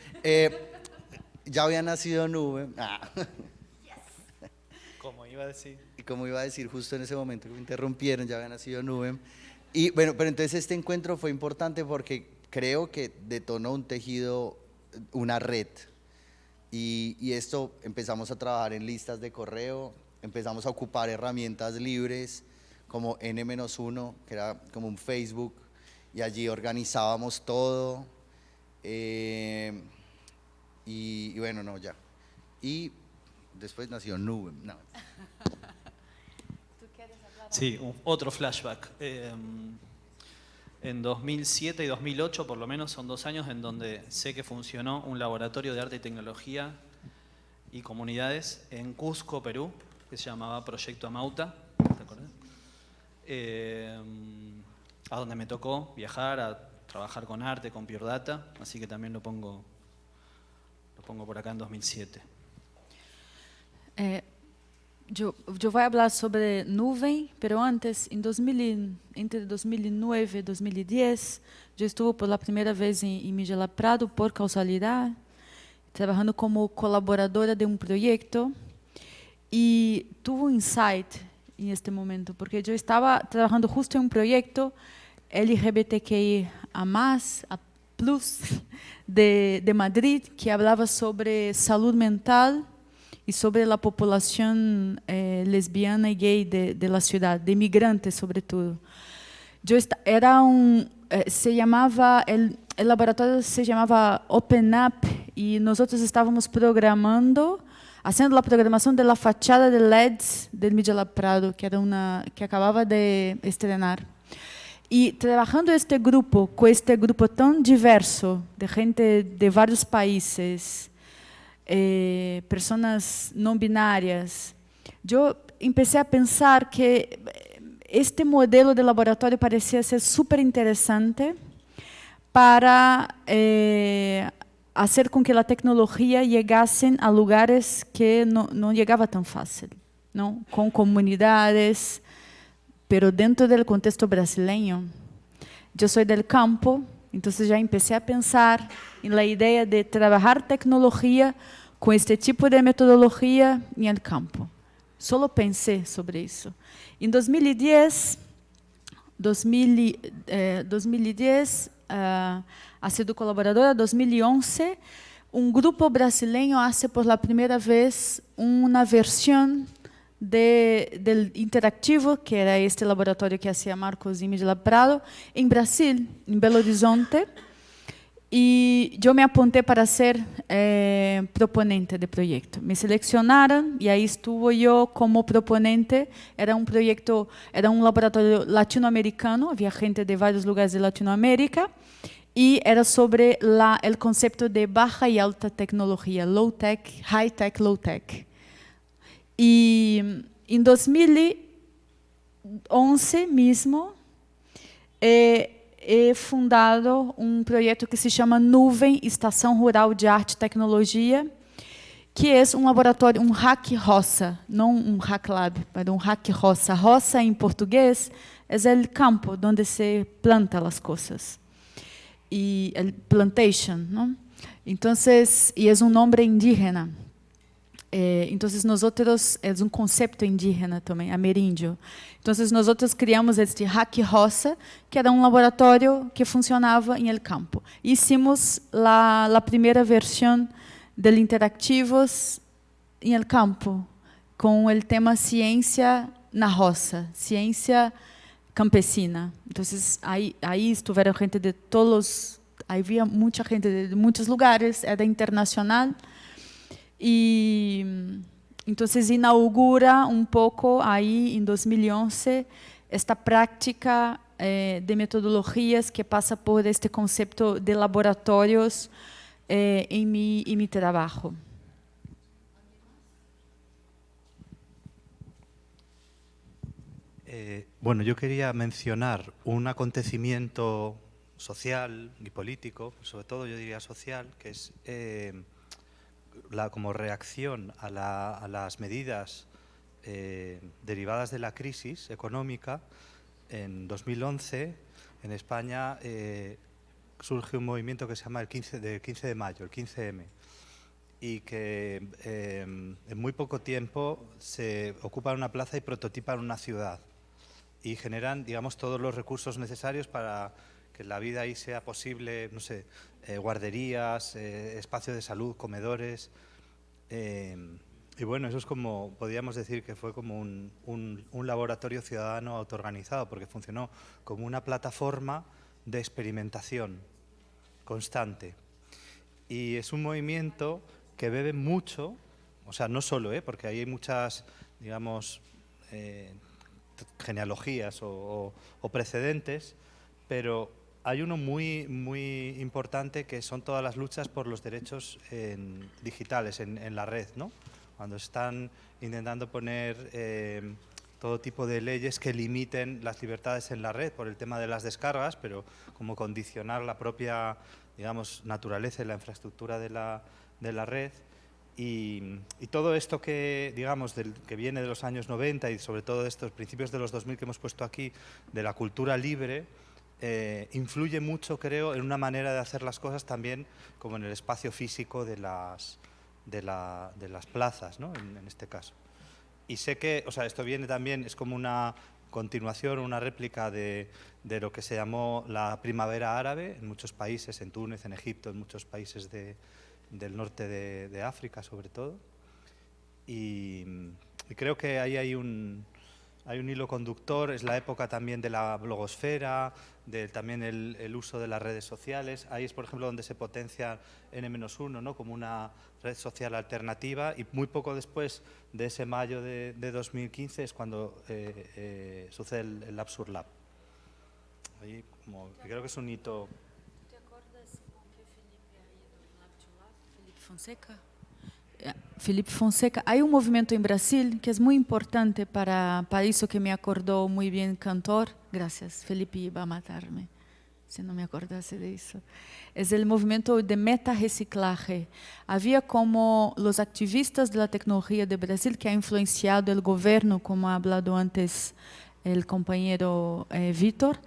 ya había nacido Nubem. Como iba a decir. Y como iba a decir justo en ese momento que me interrumpieron, ya había nacido Nubem. Y bueno, pero entonces este encuentro fue importante porque creo que detonó un tejido, una red. Y esto, empezamos a trabajar en listas de correo, empezamos a ocupar herramientas libres como N-1, que era como un Facebook, y allí organizábamos todo. Y bueno, no, ya. Y después nació Nubem. No. Sí, otro flashback. En 2007 y 2008, por lo menos, son 2 años en donde sé que funcionó un laboratorio de arte y tecnología y comunidades en Cusco, Perú, que se llamaba Proyecto Amauta, ¿te acordás? A donde me tocó viajar a trabajar con arte, con Pure Data, así que también lo pongo por acá en 2007. Eu vou falar sobre nuvem, pero antes, entre 2009 e 2010, eu estive pela primeira vez em Miguel Prado, por causalidade, trabalhando como colaboradora de um projeto, e tive um insight neste momento, porque eu estava trabalhando justo em um projeto LGBTQI a plus de Madrid, que falava sobre saúde mental e sobre a população lesbiana e gay de la ciudad, de migrantes sobretudo. Era se chamava, o laboratório se chamava Open Up, e nós estávamos programando, fazendo a programação da fachada de LEDs do Miguel Prado, que acabava de estrenar. E trabalhando com este grupo tão diverso, de gente de vários países, pessoas não binárias, eu comecei a pensar que este modelo de laboratório parecia ser super interessante para fazer com que a tecnologia chegasse a lugares que não chegava tão fácil, não? Com comunidades, pero dentro do contexto brasileiro. Eu sou del campo, então já comecei a pensar na ideia de trabalhar tecnologia com este tipo de metodologia no campo. Só pensei sobre isso. Em 2010, ha sido colaboradora. 2011, um grupo brasileiro hace por la primeira vez uma versão del interactivo, que era este laboratório que hacía Marcos y Miguel Prado, em Brasil, em Belo Horizonte, e eu me apontei para ser proponente de projeto. Me selecionaram e aí estuve eu como proponente. Era um projeto, era um laboratório latino-americano, havia gente de vários lugares de Latinoamérica, e era sobre o conceito de baixa e alta tecnologia, low-tech, high-tech, low-tech. E em 2011 mesmo, he fundado um projeto que se chama Nuvem, Estação Rural de Arte e Tecnologia, que é um laboratório, um hack roça, não um hack lab, mas um hack roça. Roça, em português, é o campo onde se planta as coisas. E plantation, não? Então, e é um nome indígena. Então, nós é um conceito indígena também, ameríndio. Então, nós criamos este Hack Roça, que era um laboratório que funcionava em el campo. Hicimos a primeira versão do Interactivos em el campo, com o tema ciência na roça, ciência campesina. Então, aí estiveram gente de todos, havia muita gente de muitos lugares, era internacional. E então inaugura um pouco aí em 2011 esta prática de metodologias que passa por este conceito de laboratórios em mi trabalho. Bueno, yo quería mencionar un acontecimiento social y político, sobre todo yo diría social, que es como reacción a las medidas derivadas de la crisis económica. En 2011, en España, surge un movimiento que se llama el 15 de mayo, el 15M, y que en muy poco tiempo se ocupan una plaza y prototipan una ciudad, y generan, digamos, todos los recursos necesarios para que la vida ahí sea posible, no sé, guarderías, espacios de salud, comedores. Y bueno, eso es como, podríamos decir que fue como un laboratorio ciudadano autoorganizado, porque funcionó como una plataforma de experimentación constante. Y es un movimiento que bebe mucho, o sea, no solo, porque ahí hay muchas, digamos, genealogías o precedentes, pero hay uno muy, muy importante que son todas las luchas por los derechos digitales en la red, ¿no? Cuando están intentando poner todo tipo de leyes que limiten las libertades en la red por el tema de las descargas, pero como condicionar la propia, digamos, naturaleza y la infraestructura de la red. Y todo esto que, digamos, que viene de los años 90 y sobre todo de estos principios de los 2000 que hemos puesto aquí, de la cultura libre, influye mucho, creo, en una manera de hacer las cosas también como en el espacio físico de las plazas, ¿no? En este caso. Y sé que, o sea, esto viene también, es como una continuación, una réplica de lo que se llamó la primavera árabe en muchos países, en Túnez, en Egipto, en muchos países del norte de África sobre todo. Y creo que ahí hay un hilo conductor, es la época también de la blogosfera, también el uso de las redes sociales. Ahí es, por ejemplo, donde se potencia N-1, ¿no? Como una red social alternativa, y muy poco después de ese mayo de 2015 es cuando sucede el Absurd Lab. Ahí creo que es un hito. ¿Te acuerdas con qué Felipe ha ido en Lab to Lab? Felipe Fonseca. Felipe Fonseca, hay un movimiento en Brasil que es muy importante para eso que me acordó muy bien cantor. Gracias, Felipe iba a matarme si no me acordase de eso. Es el movimiento de meta-reciclaje. Había como los activistas de la tecnología de Brasil que ha influenciado el gobierno, como ha hablado antes el compañero Vítor,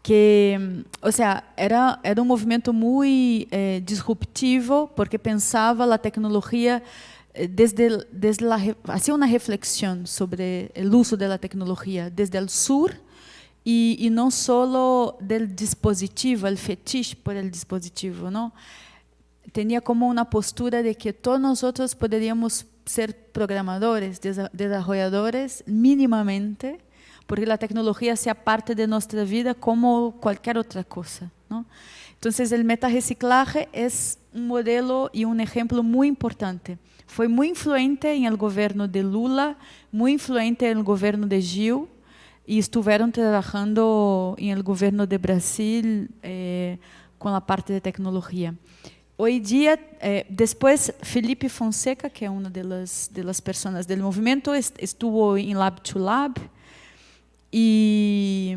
que, o sea, era un movimiento muy disruptivo porque pensaba la tecnología hacía una reflexión sobre el uso de la tecnología desde el sur y no solo del dispositivo, el fetiche por el dispositivo, ¿no? Tenía como una postura de que todos nosotros podríamos ser programadores, desarrolladores mínimamente, porque la tecnología sea parte de nuestra vida como cualquier otra cosa, ¿no? Entonces, el meta-reciclaje es un modelo y un ejemplo muy importante. Fue muy influente en el gobierno de Lula, muy influente en el gobierno de Gil, y estuvieron trabajando en el gobierno de Brasil con la parte de tecnología. Hoy día, después, Felipe Fonseca, que es una de las personas del movimiento, estuvo en Lab to Lab, y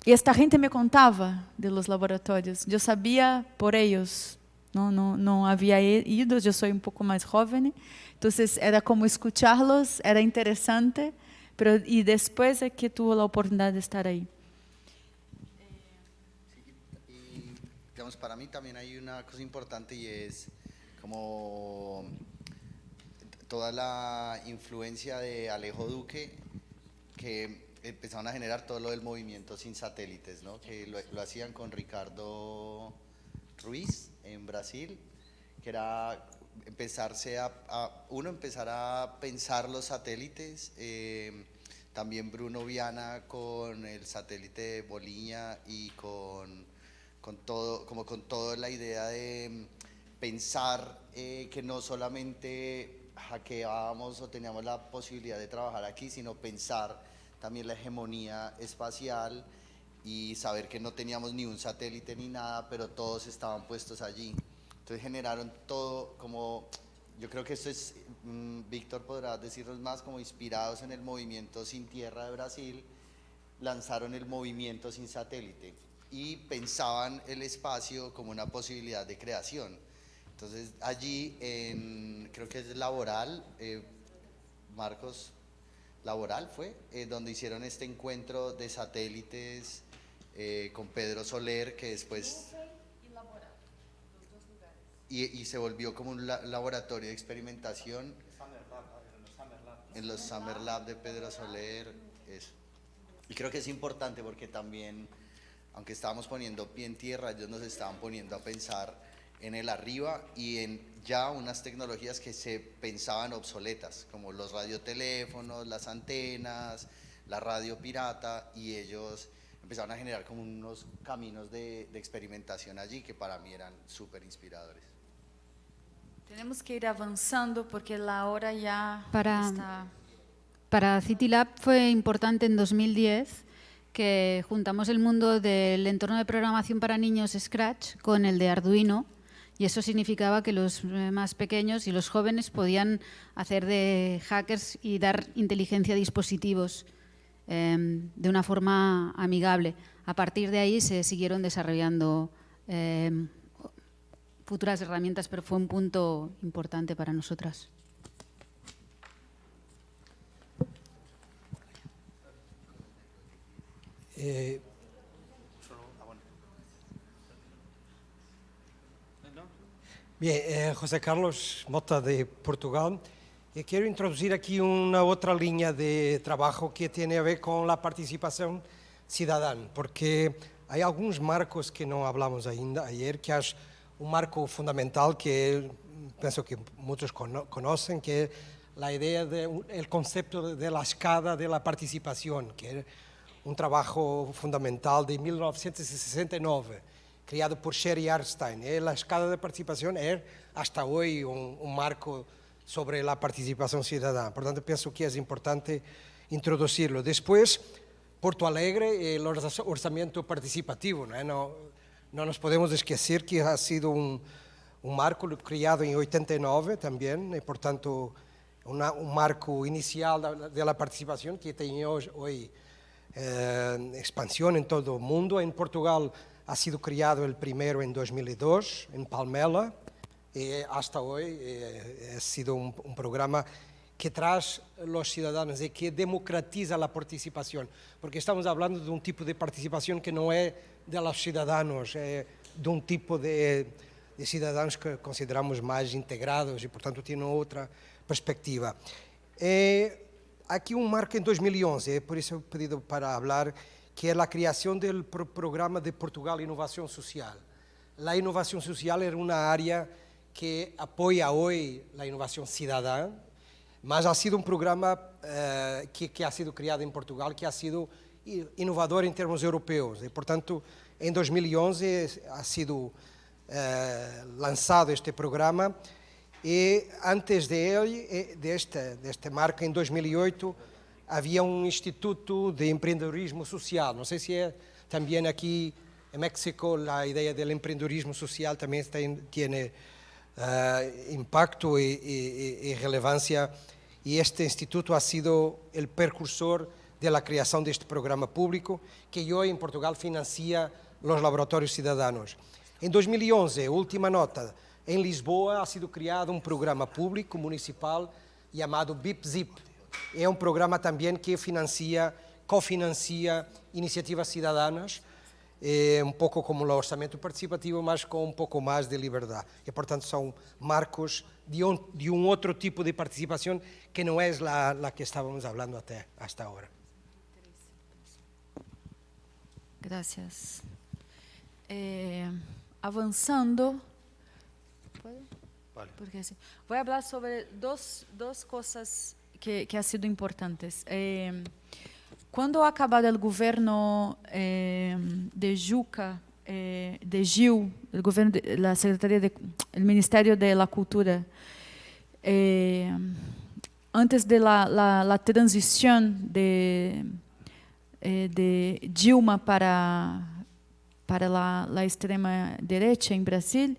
esta gente me contaba de los laboratorios. Yo sabía por ellos, no había ido, yo soy un poco más joven, entonces era como escucharlos, era interesante, y después es que tuve la oportunidad de estar ahí. Y digamos, para mí también hay una cosa importante y es como toda la influencia de Alejo Duque, que empezaron a generar todo lo del movimiento sin satélites, ¿no? Que lo hacían con Ricardo Ruiz en Brasil, que era empezar a pensar los satélites, también Bruno Viana con el satélite de Boliña y con toda la idea de pensar que no solamente hackeábamos o teníamos la posibilidad de trabajar aquí, sino pensar también la hegemonía espacial y saber que no teníamos ni un satélite ni nada, pero todos estaban puestos allí. Entonces generaron todo como, yo creo que esto es, Víctor podrá decirnos más, como inspirados en el movimiento Sin Tierra de Brasil, lanzaron el movimiento sin satélite y pensaban el espacio como una posibilidad de creación. Entonces allí, creo que es Laboral, Marcos, Laboral fue, donde hicieron este encuentro de satélites con Pedro Soler, que después... Y se volvió como un laboratorio de experimentación en los Summer Lab de Pedro Soler, eso. Y creo que es importante porque también, aunque estábamos poniendo pie en tierra, ellos nos estaban poniendo a pensar en el arriba y en ya unas tecnologías que se pensaban obsoletas, como los radioteléfonos, las antenas, la radio pirata, y ellos empezaron a generar como unos caminos de experimentación allí que para mí eran súper inspiradores. Tenemos que ir avanzando porque la hora ya está... Para City Lab fue importante en 2010 que juntamos el mundo del entorno de programación para niños Scratch con el de Arduino, y eso significaba que los más pequeños y los jóvenes podían hacer de hackers y dar inteligencia a dispositivos de una forma amigable. A partir de ahí se siguieron desarrollando futuras herramientas, pero fue un punto importante para nosotras. Bien, José Carlos Mota de Portugal. Quiero introducir aquí una otra línea de trabajo que tiene a ver con la participación ciudadana, porque hay algunos marcos que no hablamos ainda ayer, que es un marco fundamental que pienso que muchos conocen, que es la idea del concepto de la escala de la participación, que es un trabajo fundamental de 1969, criado por Sherry Arnstein. La escala de participación es hasta hoy un marco sobre la participación ciudadana. Por tanto, pienso que es importante introducirlo. Después, Porto Alegre, el orçamento participativo. No nos podemos esquecer que ha sido un marco criado en 89 también, y por tanto, un marco inicial de la participación que tiene hoy expansión en todo el mundo. En Portugal ha sido criado el primero en 2002, en Palmela, y hasta hoy ha sido un programa que trae los ciudadanos y que democratiza la participación, porque estamos hablando de un tipo de participación que no es de los ciudadanos, de un tipo de ciudadanos que consideramos más integrados y por tanto tienen otra perspectiva. Aquí un marco en 2011, por eso he pedido para hablar, que es la creación del programa de Portugal Innovación Social. La innovación social era una área que apoya hoy la innovación ciudadana, mas ha sido un programa que ha sido creado en Portugal, que ha sido innovador en términos europeos. Y por tanto, en 2011 ha sido lanzado este programa, y antes de este marco, en 2008, había un instituto de emprendedorismo social. No sé si también aquí en México la idea del emprendedorismo social también tiene impacto y relevancia, y este instituto ha sido el precursor de la creación de este programa público que hoy en Portugal financia los laboratorios ciudadanos. En 2011, última nota, en Lisboa ha sido creado un programa público municipal llamado BIP-ZIP. Es un programa también que cofinancia iniciativas ciudadanas, un poco como el orçamento participativo, mas con un poco más de libertad. Y por tanto son marcos de un otro tipo de participación que no es la que estábamos hablando hasta ahora. Gracias. Avanzando, Vale. porque sí. Voy a hablar sobre dos cosas que han sido importantes. Cuando ha acabado el gobierno de Juca, de Gil, el gobierno de la Secretaría el Ministerio de la Cultura, antes de la transición de Dilma para la extrema derecha en Brasil,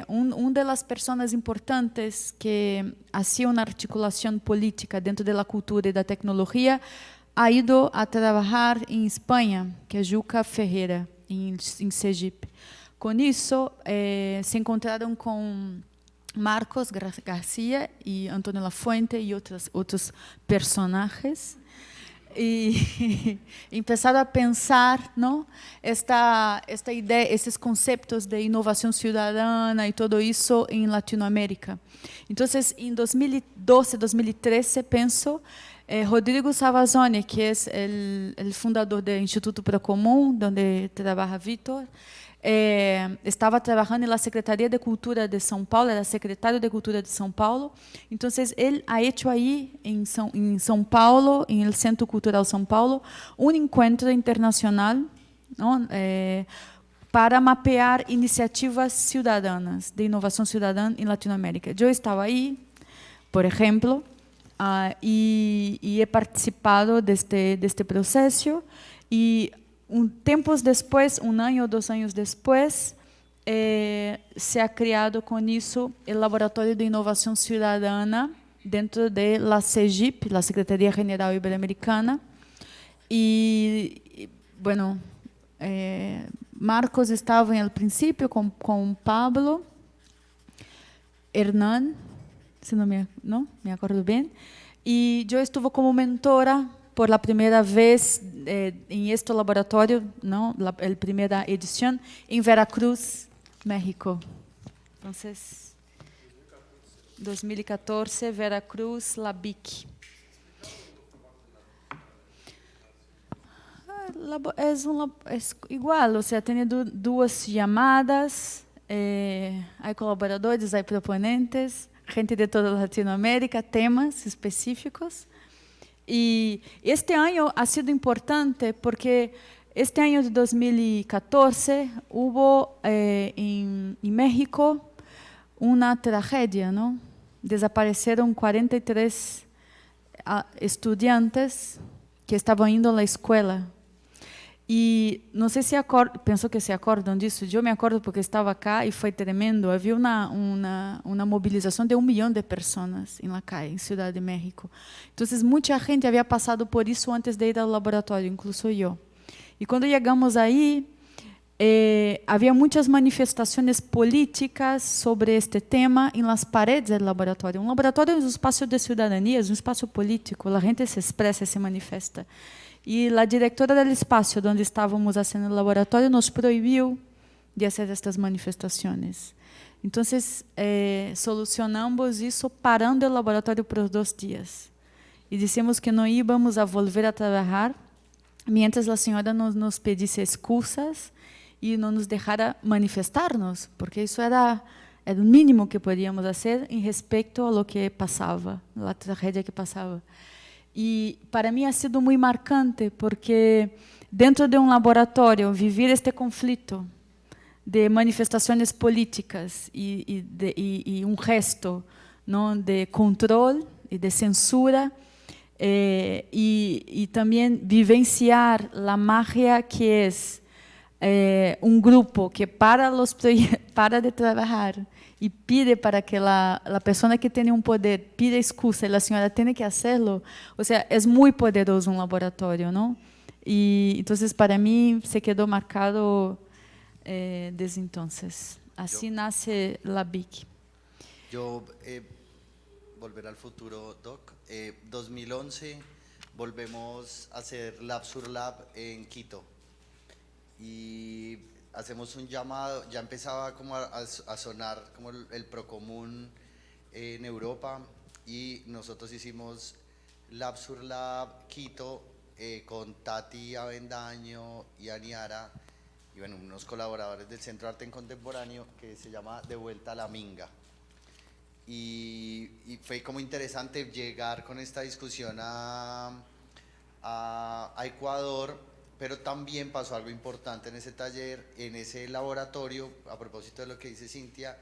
una de las personas importantes que hacía una articulación política dentro de la cultura y de la tecnología ha ido a trabajar en España, que es Juca Ferreira, en Sergipe. Con eso se encontraron con Marcos García y Antonio Lafuente y otros personajes, y empezaron a pensar, ¿no?, esta idea, esses conceptos de inovação ciudadana y todo eso en Latinoamérica. Entonces, en 2012, 2013, penso, Rodrigo Savazone, que es el fundador del Instituto Procomún, donde trabaja Víctor, estaba trabajando en la Secretaría de Cultura de São Paulo, era secretario de Cultura de São Paulo. Entonces, él ha hecho ahí, en São Paulo, en el Centro Cultural São Paulo, un encuentro internacional, ¿no?, para mapear iniciativas ciudadanas, de innovación ciudadana en Latinoamérica. Yo estaba ahí, por ejemplo, y he participado de este proceso, Y tempos después, 1 año, 2 años después, se ha criado con eso el Laboratorio de Innovación Ciudadana dentro de la CEGIP, la Secretaría General Iberoamericana. Y bueno, Marcos estaba en el principio con Pablo, Hernán, si no me acuerdo bien, y yo estuve como mentora por la primera vez en este laboratorio, ¿no? La primera edición, en Veracruz, México. Entonces, 2014, Veracruz, la BIC. Es igual, o sea, tiene 2 llamadas, hay colaboradores, hay proponentes, gente de toda Latinoamérica, temas específicos. Y este año ha sido importante porque este año de 2014 hubo en México una tragedia, ¿no? Desaparecieron 43 estudiantes que estavam indo à escola. E não sei se penso que se acordam disso. Eu me acordo porque estava cá e foi tremendo. Havia uma mobilização de 1 milhão de pessoas na calle, em Ciudad de México. Então, muita gente havia passado por isso antes de ir ao laboratório, incluso eu. E quando chegamos aí, havia muitas manifestações políticas sobre este tema em las paredes do laboratório. Um laboratório é um espaço de cidadania, é um espaço político. A gente se expressa, se manifesta. E a diretora do espaço onde estávamos fazendo o laboratório nos proibiu de fazer estas manifestações. Então, solucionamos isso parando o laboratório por 2 dias. E dissemos que não íamos a volver a trabalhar mientras a senhora nos pedisse excusas e não nos deixara manifestar-nos, porque isso era o mínimo que podíamos fazer em respeito a lo que passava, a tragédia que passava. E para mim ha sido muito marcante, porque dentro de um laboratório, viver este conflito de manifestações políticas e gesto, não, de controle e de censura, e também vivenciar a magia que é um grupo que para de trabalhar e pide para que a pessoa que tem poder pida excusa e a senhora tem que fazê-lo, ou seja, é muito poderoso um laboratório, não? E então, para mim, se quedou marcado desde então. Assim nasce la BIC. Volver al futuro, Doc. 2011 volvemos a hacer Lab sur Lab en Quito. Y hacemos un llamado, ya empezaba como a sonar como el Procomún en Europa, y nosotros hicimos Lab sur Lab Quito con Tati Avendaño y Aniara, y bueno, unos colaboradores del Centro de Arte en Contemporáneo, que se llama De Vuelta a la Minga. Y fue como interesante llegar con esta discusión a Ecuador. Pero también pasó algo importante en ese taller, en ese laboratorio, a propósito de lo que dice Cintia,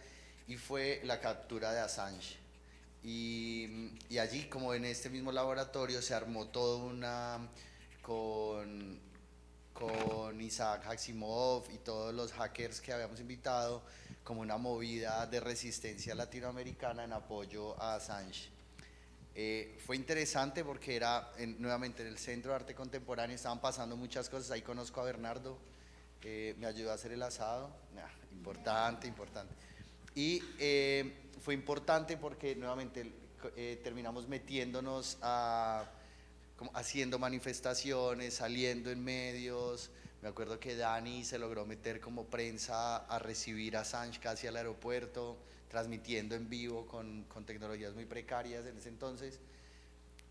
y fue la captura de Assange. Y allí, como en este mismo laboratorio, se armó todo con Isaac Asimov y todos los hackers que habíamos invitado, como una movida de resistencia latinoamericana en apoyo a Assange. Fue interesante porque era nuevamente en el Centro de Arte Contemporáneo, estaban pasando muchas cosas. Ahí conozco a Bernardo, me ayudó a hacer el asado. Importante. Y fue importante porque nuevamente terminamos metiéndonos haciendo manifestaciones, saliendo en medios. Me acuerdo que Dani se logró meter como prensa a recibir a Assange casi al aeropuerto, transmitiendo en vivo con tecnologías muy precarias en ese entonces,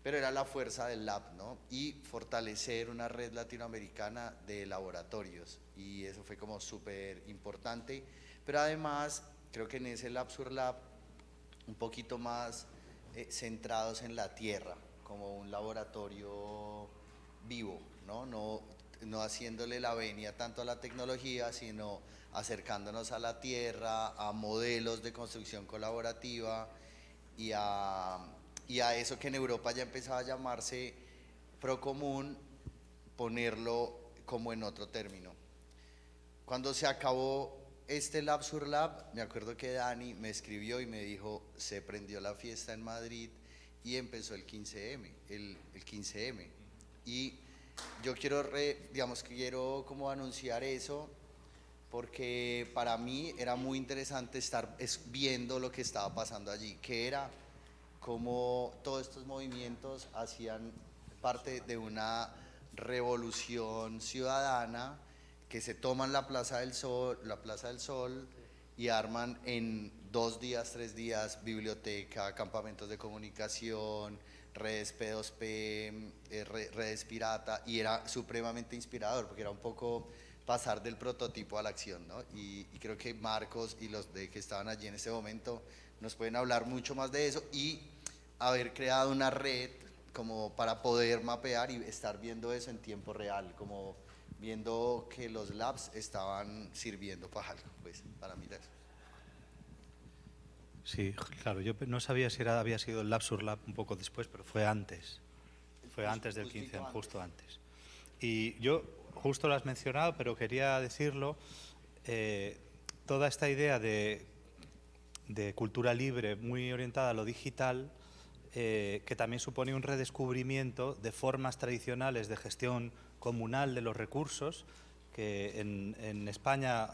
pero era la fuerza del lab, ¿no? Y fortalecer una red latinoamericana de laboratorios, y eso fue como súper importante. Pero además, creo que en ese Lab sur Lab, un poquito más centrados en la tierra, como un laboratorio vivo, ¿no? No haciéndole la venia tanto a la tecnología, sino acercándonos a la tierra, a modelos de construcción colaborativa y a eso que en Europa ya empezaba a llamarse Procomún, ponerlo como en otro término. Cuando se acabó este Lab sur Lab, me acuerdo que Dani me escribió y me dijo, se prendió la fiesta en Madrid y empezó el 15M, el 15M. Y yo quiero, quiero como anunciar eso, porque para mí era muy interesante estar viendo lo que estaba pasando allí, que era cómo todos estos movimientos hacían parte de una revolución ciudadana, que se toman la Plaza del Sol y arman en 2 días, 3 días biblioteca, campamentos de comunicación, redes P2P, redes pirata, y era supremamente inspirador porque era un poco pasar del prototipo a la acción, ¿no? Y creo que Marcos y los que estaban allí en ese momento nos pueden hablar mucho más de eso y haber creado una red como para poder mapear y estar viendo eso en tiempo real, como viendo que los labs estaban sirviendo para algo, pues para mí eso. Sí, claro, yo no sabía si había sido el Lab sur Lab un poco después, pero fue antes del 15, justo antes. Y yo, justo lo has mencionado, pero quería decirlo, toda esta idea de cultura libre muy orientada a lo digital, que también supone un redescubrimiento de formas tradicionales de gestión comunal de los recursos, que en España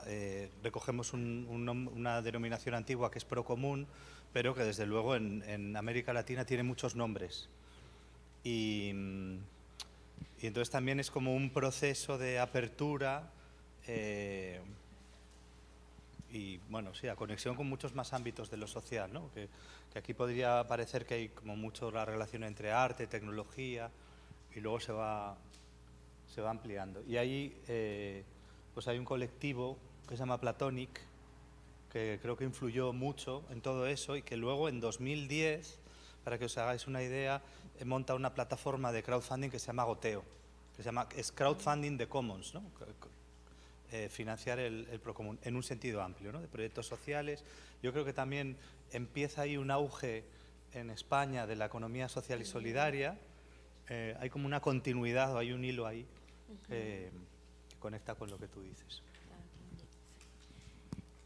recogemos una denominación antigua que es Procomún, pero que desde luego en América Latina tiene muchos nombres. Y entonces también es como un proceso de apertura y, bueno, sí, a conexión con muchos más ámbitos de lo social, ¿no? Que aquí podría parecer que hay como mucho la relación entre arte, tecnología, y luego se va ampliando. Y ahí pues hay un colectivo que se llama Platonic, que creo que influyó mucho en todo eso y que luego en 2010, para que os hagáis una idea, monta una plataforma de crowdfunding que se llama Goteo, es crowdfunding de commons, ¿no? Financiar el Procomún en un sentido amplio, ¿no? De proyectos sociales. Yo creo que también empieza ahí un auge en España de la economía social y solidaria. Hay como una continuidad, o hay un hilo ahí que conecta con lo que tú dices.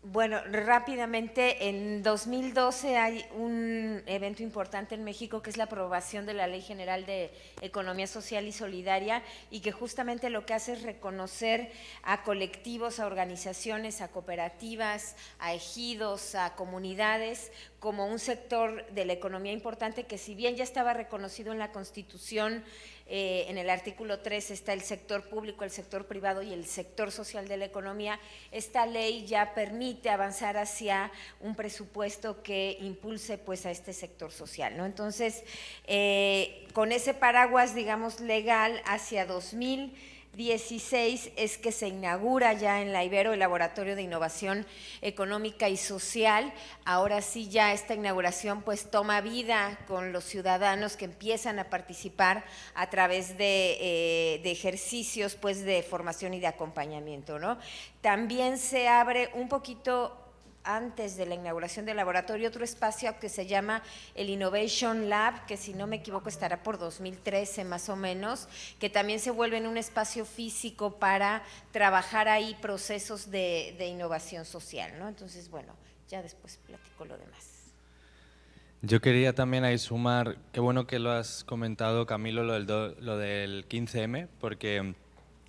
Bueno, rápidamente, en 2012 hay un evento importante en México que es la aprobación de la Ley General de Economía Social y Solidaria, y que justamente lo que hace es reconocer a colectivos, a organizaciones, a cooperativas, a ejidos, a comunidades como un sector de la economía importante, que si bien ya estaba reconocido en la Constitución, en el artículo 3 está el sector público, el sector privado y el sector social de la economía. Esta ley ya permite avanzar hacia un presupuesto que impulse pues a este sector social, ¿no? Entonces, con ese paraguas, digamos, legal, hacia 2016 es que se inaugura ya en la Ibero el Laboratorio de Innovación Económica y Social. Ahora sí, ya esta inauguración pues toma vida con los ciudadanos que empiezan a participar a través de ejercicios pues de formación y de acompañamiento, ¿no? También se abre un poquito antes de la inauguración del laboratorio otro espacio que se llama el Innovation Lab, que si no me equivoco estará por 2013 más o menos, que también se vuelve en un espacio físico para trabajar ahí procesos de innovación social, ¿no? Entonces, bueno, ya después platico lo demás. Yo quería también ahí sumar, qué bueno que lo has comentado, Camilo, lo del 15M, porque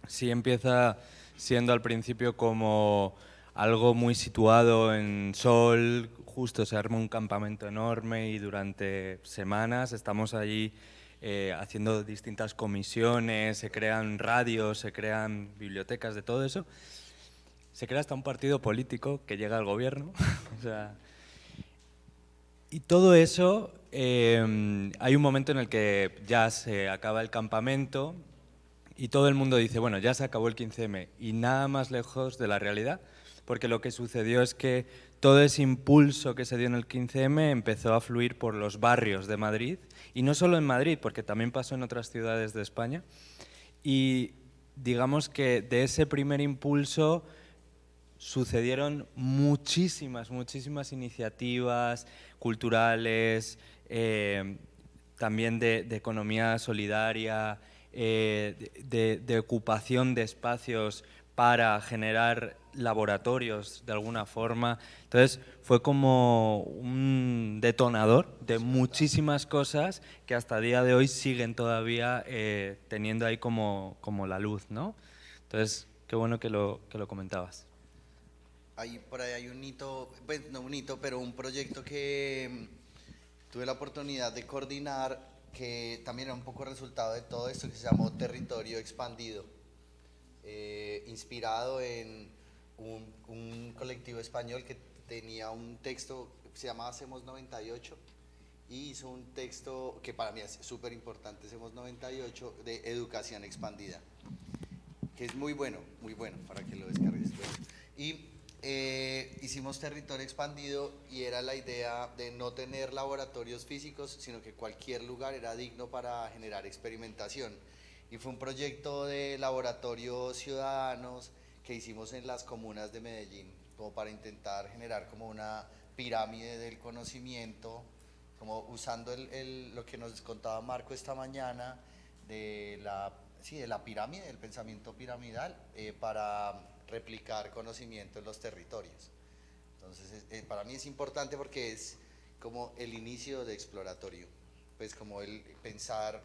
sí empieza siendo al principio como algo muy situado en sol, justo se arma un campamento enorme y durante semanas estamos allí haciendo distintas comisiones, se crean radios, se crean bibliotecas, de todo eso. Se crea hasta un partido político que llega al gobierno. O sea, y todo eso, hay un momento en el que ya se acaba el campamento y todo el mundo dice, bueno, ya se acabó el 15M, y nada más lejos de la realidad. Porque lo que sucedió es que todo ese impulso que se dio en el 15M empezó a fluir por los barrios de Madrid, y no solo en Madrid, porque también pasó en otras ciudades de España, y digamos que de ese primer impulso sucedieron muchísimas iniciativas culturales, también de economía solidaria, de ocupación de espacios para generar laboratorios de alguna forma. Entonces fue como un detonador de muchísimas cosas que hasta el día de hoy siguen todavía teniendo ahí como la luz, ¿no? Entonces, qué bueno que lo comentabas. Por ahí hay un hito, pues no un hito, pero un proyecto que tuve la oportunidad de coordinar, que también era un poco resultado de todo esto, que se llamó Territorio Expandido, inspirado en un colectivo español que tenía un texto que se llamaba Hacemos 98, y hizo un texto que para mí es súper importante, Hacemos 98, de educación expandida, que es muy bueno para que lo descargues. Y hicimos Territorio Expandido y era la idea de no tener laboratorios físicos, sino que cualquier lugar era digno para generar experimentación. Y fue un proyecto de laboratorios ciudadanos que hicimos en las comunas de Medellín, como para intentar generar como una pirámide del conocimiento, como usando lo que nos contaba Marco esta mañana, de la pirámide, del pensamiento piramidal, para replicar conocimiento en los territorios. Entonces, para mí es importante porque es como el inicio de exploratorio, pues como el pensar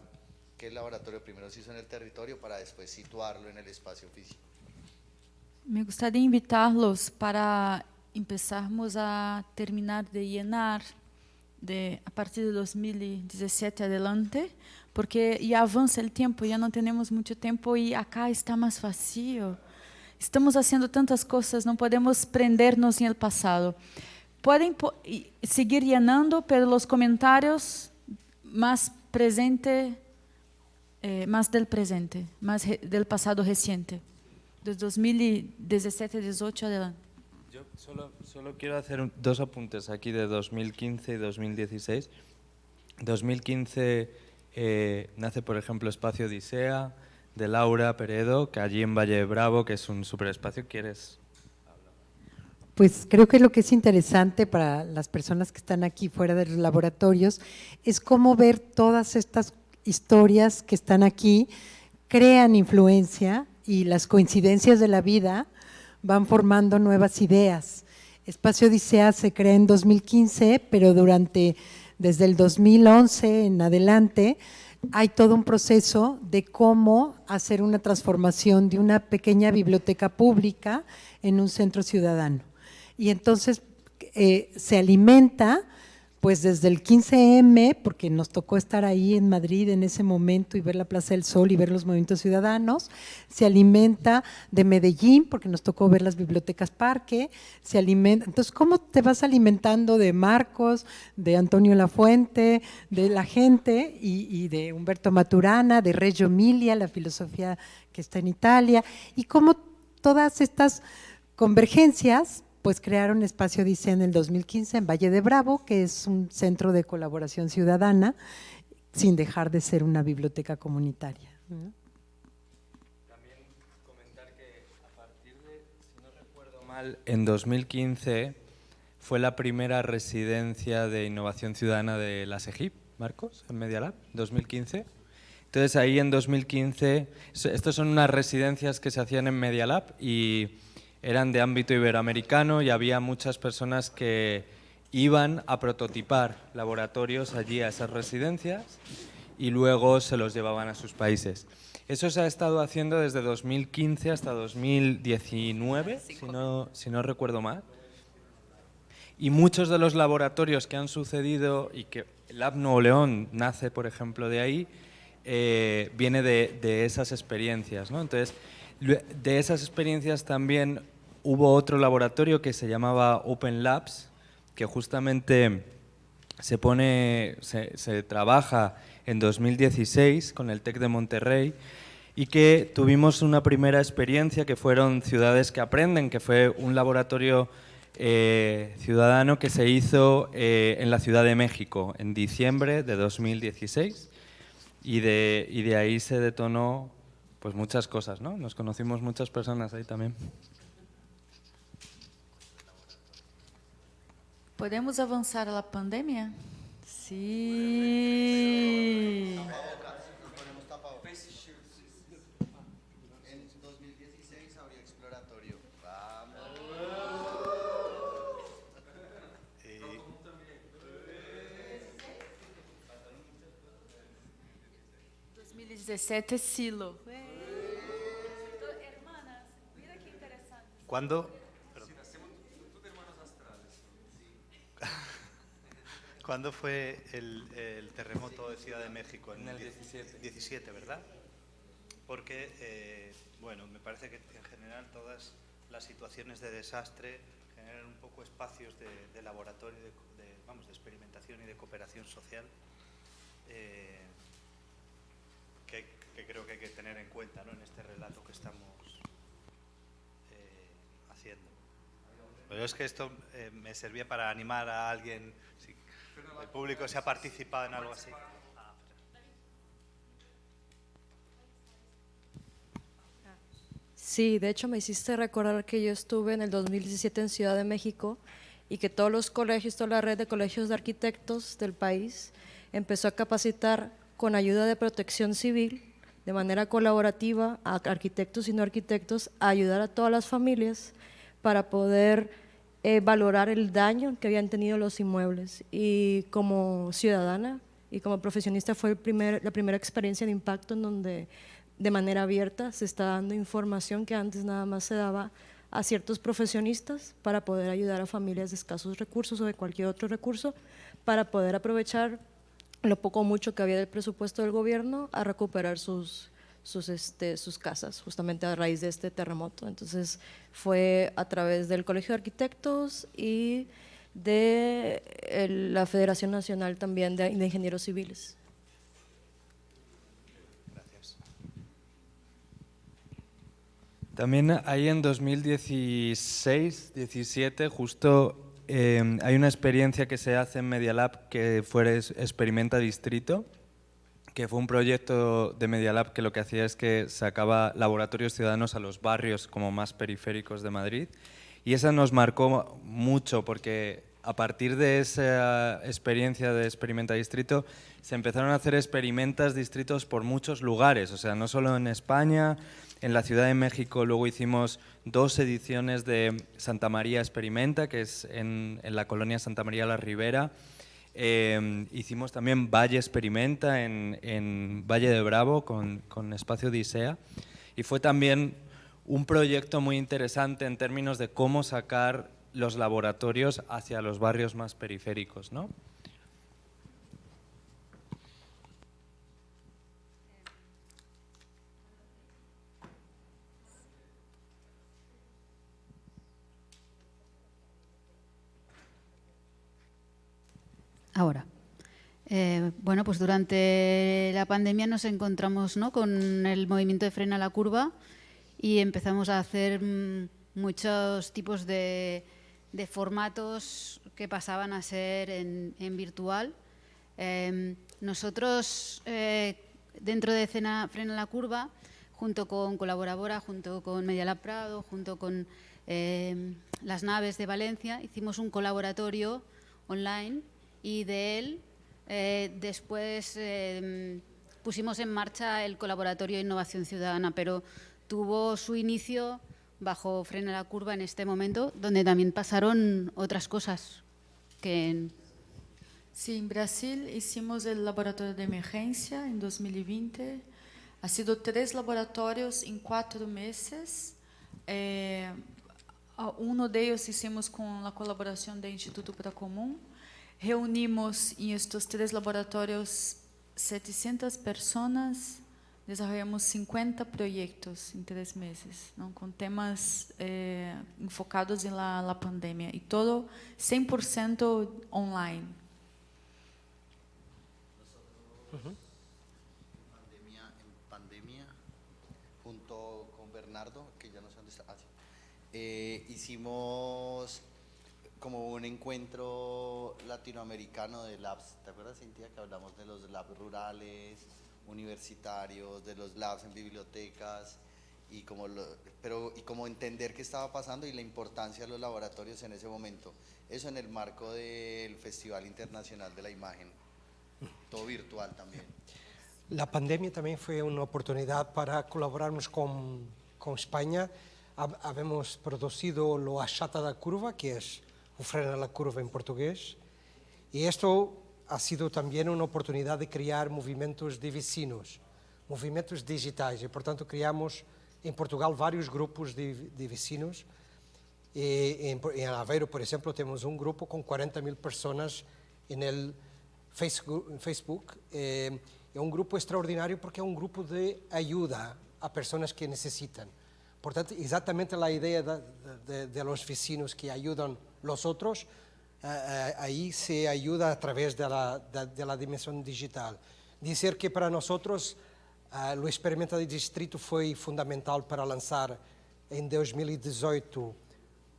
que el laboratorio primero se hizo en el territorio para después situarlo en el espacio físico. Me gustaría invitarlos para empezarmos a terminar de llenar a partir de 2017 adelante, porque ya avanza el tiempo, ya no tenemos mucho tiempo y acá está más vacío. Estamos haciendo tantas cosas, no podemos prendernos en el pasado. Pueden seguir llenando, pero los comentarios más presente, más del presente, más del pasado reciente, desde 2017-18 adelante. Yo solo quiero hacer dos apuntes aquí de 2015 y 2016. 2015 nace, por ejemplo, Espacio Odisea, de Laura Peredo, que allí en Valle de Bravo, que es un superespacio. ¿Quieres hablar? Pues creo que lo que es interesante para las personas que están aquí fuera de los laboratorios es cómo ver todas estas historias que están aquí, crean influencia y las coincidencias de la vida van formando nuevas ideas. Espacio Odisea se crea en 2015, pero desde el 2011 en adelante hay todo un proceso de cómo hacer una transformación de una pequeña biblioteca pública en un centro ciudadano. Y entonces se alimenta pues desde el 15M, porque nos tocó estar ahí en Madrid en ese momento y ver la Plaza del Sol y ver los movimientos ciudadanos, se alimenta de Medellín, porque nos tocó ver las bibliotecas parque, se alimenta. Entonces, ¿cómo te vas alimentando de Marcos, de Antonio Lafuente, de la gente y de Humberto Maturana, de Reggio Emilia, la filosofía que está en Italia, y cómo todas estas convergencias pues crearon Espacio Odisea en el 2015 en Valle de Bravo, que es un centro de colaboración ciudadana, sin dejar de ser una biblioteca comunitaria. También comentar que a partir de, si no recuerdo mal, en 2015 fue la primera residencia de innovación ciudadana de la SEGIP, Marcos, en Media Lab, 2015. Entonces ahí en 2015, estos son unas residencias que se hacían en Media Lab y eran de ámbito iberoamericano y había muchas personas que iban a prototipar laboratorios allí a esas residencias y luego se los llevaban a sus países. Eso se ha estado haciendo desde 2015 hasta 2019, si no recuerdo mal. Y muchos de los laboratorios que han sucedido y que Lab Nuevo León nace, por ejemplo, de ahí, viene de esas experiencias, ¿no? Entonces, de esas experiencias también hubo otro laboratorio que se llamaba Open Labs, que justamente se trabaja en 2016 con el TEC de Monterrey y que tuvimos una primera experiencia que fueron Ciudades que Aprenden, que fue un laboratorio ciudadano que se hizo en la Ciudad de México en diciembre de 2016 y de ahí se detonó pues muchas cosas, ¿no? Nos conocimos muchas personas ahí también. ¿Podemos avanzar a la pandemia? Sí. 2017, Silo. ¿Cuándo? ¿Cuándo fue el terremoto de Ciudad de México? En el 17. 17, ¿verdad? Porque, bueno, me parece que en general todas las situaciones de desastre generan un poco espacios de laboratorio, de experimentación y de cooperación social que creo que hay que tener en cuenta, ¿no?, en este relato que estamos haciendo. Pero es que esto me servía para animar a alguien, si el público se ha participado en algo así. Sí, de hecho me hiciste recordar que yo estuve en el 2017 en Ciudad de México y que todos los colegios, toda la red de colegios de arquitectos del país empezó a capacitar con ayuda de Protección Civil de manera colaborativa a arquitectos y no arquitectos a ayudar a todas las familias para poder valorar el daño que habían tenido los inmuebles. Y como ciudadana y como profesionista fue la primera experiencia de impacto en donde de manera abierta se está dando información que antes nada más se daba a ciertos profesionistas para poder ayudar a familias de escasos recursos o de cualquier otro recurso para poder aprovechar lo poco o mucho que había del presupuesto del gobierno a recuperar sus casas, justamente a raíz de este terremoto. Entonces fue a través del Colegio de Arquitectos y de la Federación Nacional también de Ingenieros Civiles. También ahí en 2016-17 justo hay una experiencia que se hace en Media Lab que fue Experimenta Distrito, que fue un proyecto de Media Lab que lo que hacía es que sacaba laboratorios ciudadanos a los barrios como más periféricos de Madrid, y esa nos marcó mucho porque a partir de esa experiencia de Experimenta Distrito se empezaron a hacer experimentas distritos por muchos lugares, o sea, no solo en España. En la Ciudad de México luego hicimos 2 ediciones de Santa María Experimenta, que es en la colonia Santa María la Ribera. Hicimos también Valle Experimenta en Valle de Bravo con Espacio Odisea. Y fue también un proyecto muy interesante en términos de cómo sacar los laboratorios hacia los barrios más periféricos, ¿no? Ahora, bueno, pues durante la pandemia nos encontramos, ¿no?, con el movimiento de Frena la Curva y empezamos a hacer muchos tipos de formatos que pasaban a ser en virtual. Nosotros, dentro de Frena la Curva, junto con Colaborabora, junto con Media Lab Prado, junto con las Naves de Valencia, hicimos un colaboratorio online. Y de él después pusimos en marcha el Colaboratorio de Innovación Ciudadana, pero tuvo su inicio bajo Frena la Curva en este momento, donde también pasaron otras cosas. Sí, en Brasil hicimos el laboratorio de emergencia en 2020. Ha sido 3 laboratorios en 4 meses. Uno de ellos hicimos con la colaboración del Instituto Procomún. Reunimos en estos 3 laboratorios 700 personas, desarrollamos 50 proyectos en 3 meses, ¿no?, con temas enfocados en la pandemia, y todo 100% online. En pandemia, junto con Bernardo, que ya no sé dónde está, hicimos como un encuentro latinoamericano de labs. ¿Te acuerdas, Cintia, que hablamos de los labs rurales, universitarios, de los labs en bibliotecas y como entender qué estaba pasando y la importancia de los laboratorios en ese momento? Eso en el marco del Festival Internacional de la Imagen, todo virtual también. La pandemia también fue una oportunidad para colaborarnos con España. Habemos producido lo Achata da Curva, que es o Frena la Curva en portugués, y esto ha sido también una oportunidad de crear movimientos de vecinos, movimentos digitais e, portanto, criamos em Portugal vários grupos de vecinos. E em Aveiro, por exemplo, temos um grupo com 40.000 pessoas no Facebook. É um grupo extraordinário porque é um grupo de ajuda a pessoas que necessitam. Portanto, exatamente a ideia de los vecinos que ayudan los otros, ahí se ayuda a través de la dimensión digital. Dizer que para nosotros o experimento de distrito foi fundamental para lançar em 2018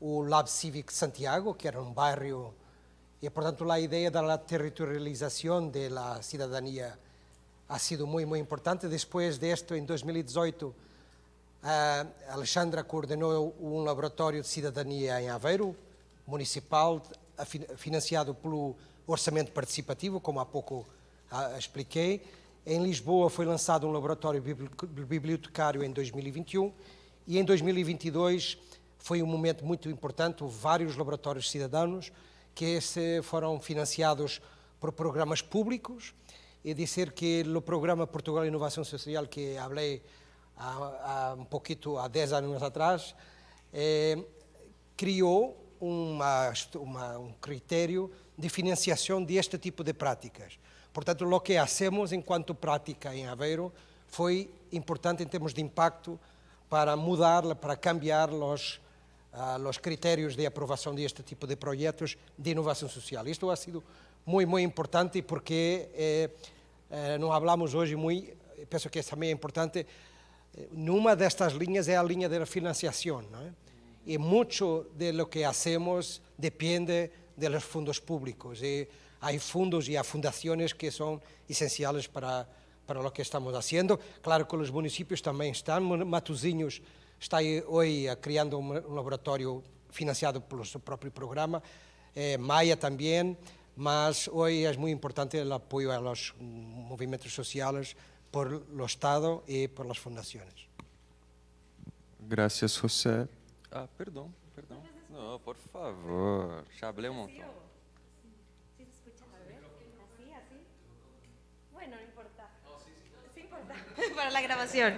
o Lab Civic Santiago, que era um bairro, e portanto a ideia da territorialização da cidadania ha sido muito importante. Depois disto, em 2018, a Alexandra coordenou um laboratório de cidadania em Aveiro, municipal, financiado pelo orçamento participativo, como há pouco expliquei. Em Lisboa foi lançado um laboratório bibliotecário em 2021 e em 2022 foi um momento muito importante, vários laboratórios cidadãos que foram financiados por programas públicos. E dizer que o programa Portugal Inovação Social, que falei há 10 anos atrás, criou um critério de financiação deste tipo de práticas. Portanto, o que hacemos enquanto prática em Aveiro foi importante em termos de impacto para mudar, para cambiar os critérios de aprovação deste tipo de projetos de inovação social. Isto ha sido muito importante porque não falamos hoje muito, penso que também é importante, numa destas linhas é a linha da financiação, não é? E muito de lo que hacemos depende dos fundos públicos. E há fundos e há fundações que são essenciais para o que estamos fazendo. Claro que os municípios também estão. Matosinhos está hoje criando um laboratório financiado pelo seu próprio programa. Maia também. Mas hoje é muito importante o apoio aos movimentos sociais por o Estado e por as fundações. Gracias, José. Ah, perdão. Não, por favor. Já hablé un montón. ¿Sí se escucha? A ver, ¿así? Bueno, no importa. Sí importa. Para la grabación.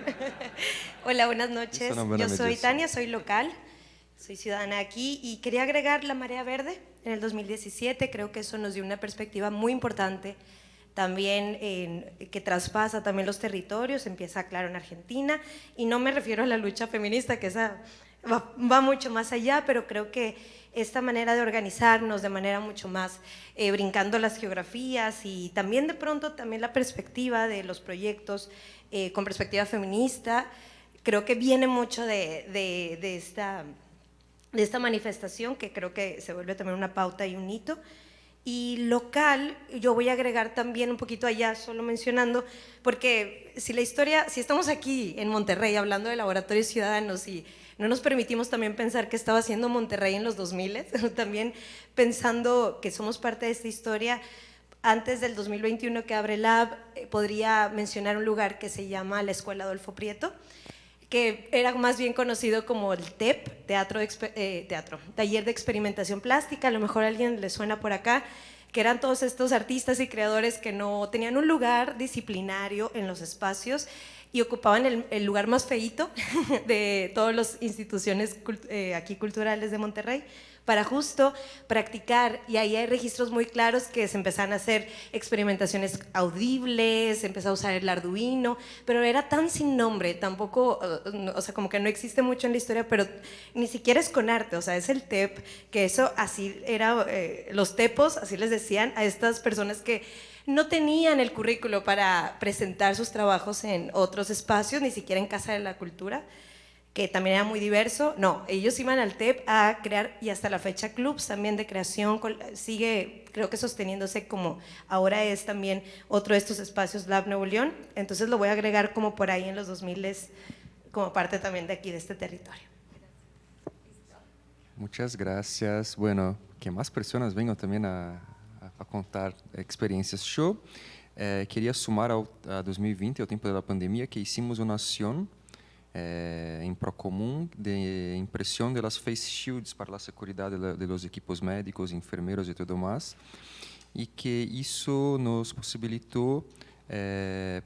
Hola, buenas noches. Yo soy Tania, soy local, soy ciudadana aquí y quería agregar la Marea Verde en el 2017. Creo que eso nos dio una perspectiva muy importante también que traspasa también los territorios, empieza claro en Argentina, y no me refiero a la lucha feminista, que esa va mucho más allá, pero creo que esta manera de organizarnos de manera mucho más brincando las geografías y también de pronto también la perspectiva de los proyectos con perspectiva feminista, creo que viene mucho de esta manifestación, que creo que se vuelve también una pauta y un hito. Y local, yo voy a agregar también un poquito allá, solo mencionando, porque si estamos aquí en Monterrey hablando de laboratorios ciudadanos y no nos permitimos también pensar qué estaba haciendo Monterrey en los 2000, también pensando que somos parte de esta historia, antes del 2021 que abre Lab, podría mencionar un lugar que se llama la Escuela Adolfo Prieto, que era más bien conocido como el TEP, Taller de Experimentación Plástica, a lo mejor a alguien le suena por acá, que eran todos estos artistas y creadores que no tenían un lugar disciplinario en los espacios y ocupaban el lugar más feíto de todas las instituciones aquí culturales de Monterrey, para justo practicar, y ahí hay registros muy claros que se empezaron a hacer experimentaciones audibles, se empezó a usar el Arduino, pero era tan sin nombre, tampoco, o sea, como que no existe mucho en la historia, pero ni siquiera es con arte, o sea, es el TEP, que eso así era, los tepos, así les decían a estas personas que no tenían el currículo para presentar sus trabajos en otros espacios, ni siquiera en Casa de la Cultura, que también era muy diverso. No, ellos iban al TEP a crear, y hasta la fecha clubs también de creación, sigue creo que sosteniéndose como ahora es también otro de estos espacios Lab Nuevo León, entonces lo voy a agregar como por ahí en los 2000 como parte también de aquí, de este territorio. Muchas gracias. Bueno, que más personas vengan también a contar experiencias. Yo quería sumar a 2020, ao tempo da pandemia, que hicimos uma ação em Procomum de impressão das face shields para a segurança dos equipos médicos, enfermeiros e tudo mais, e que isso nos possibilitou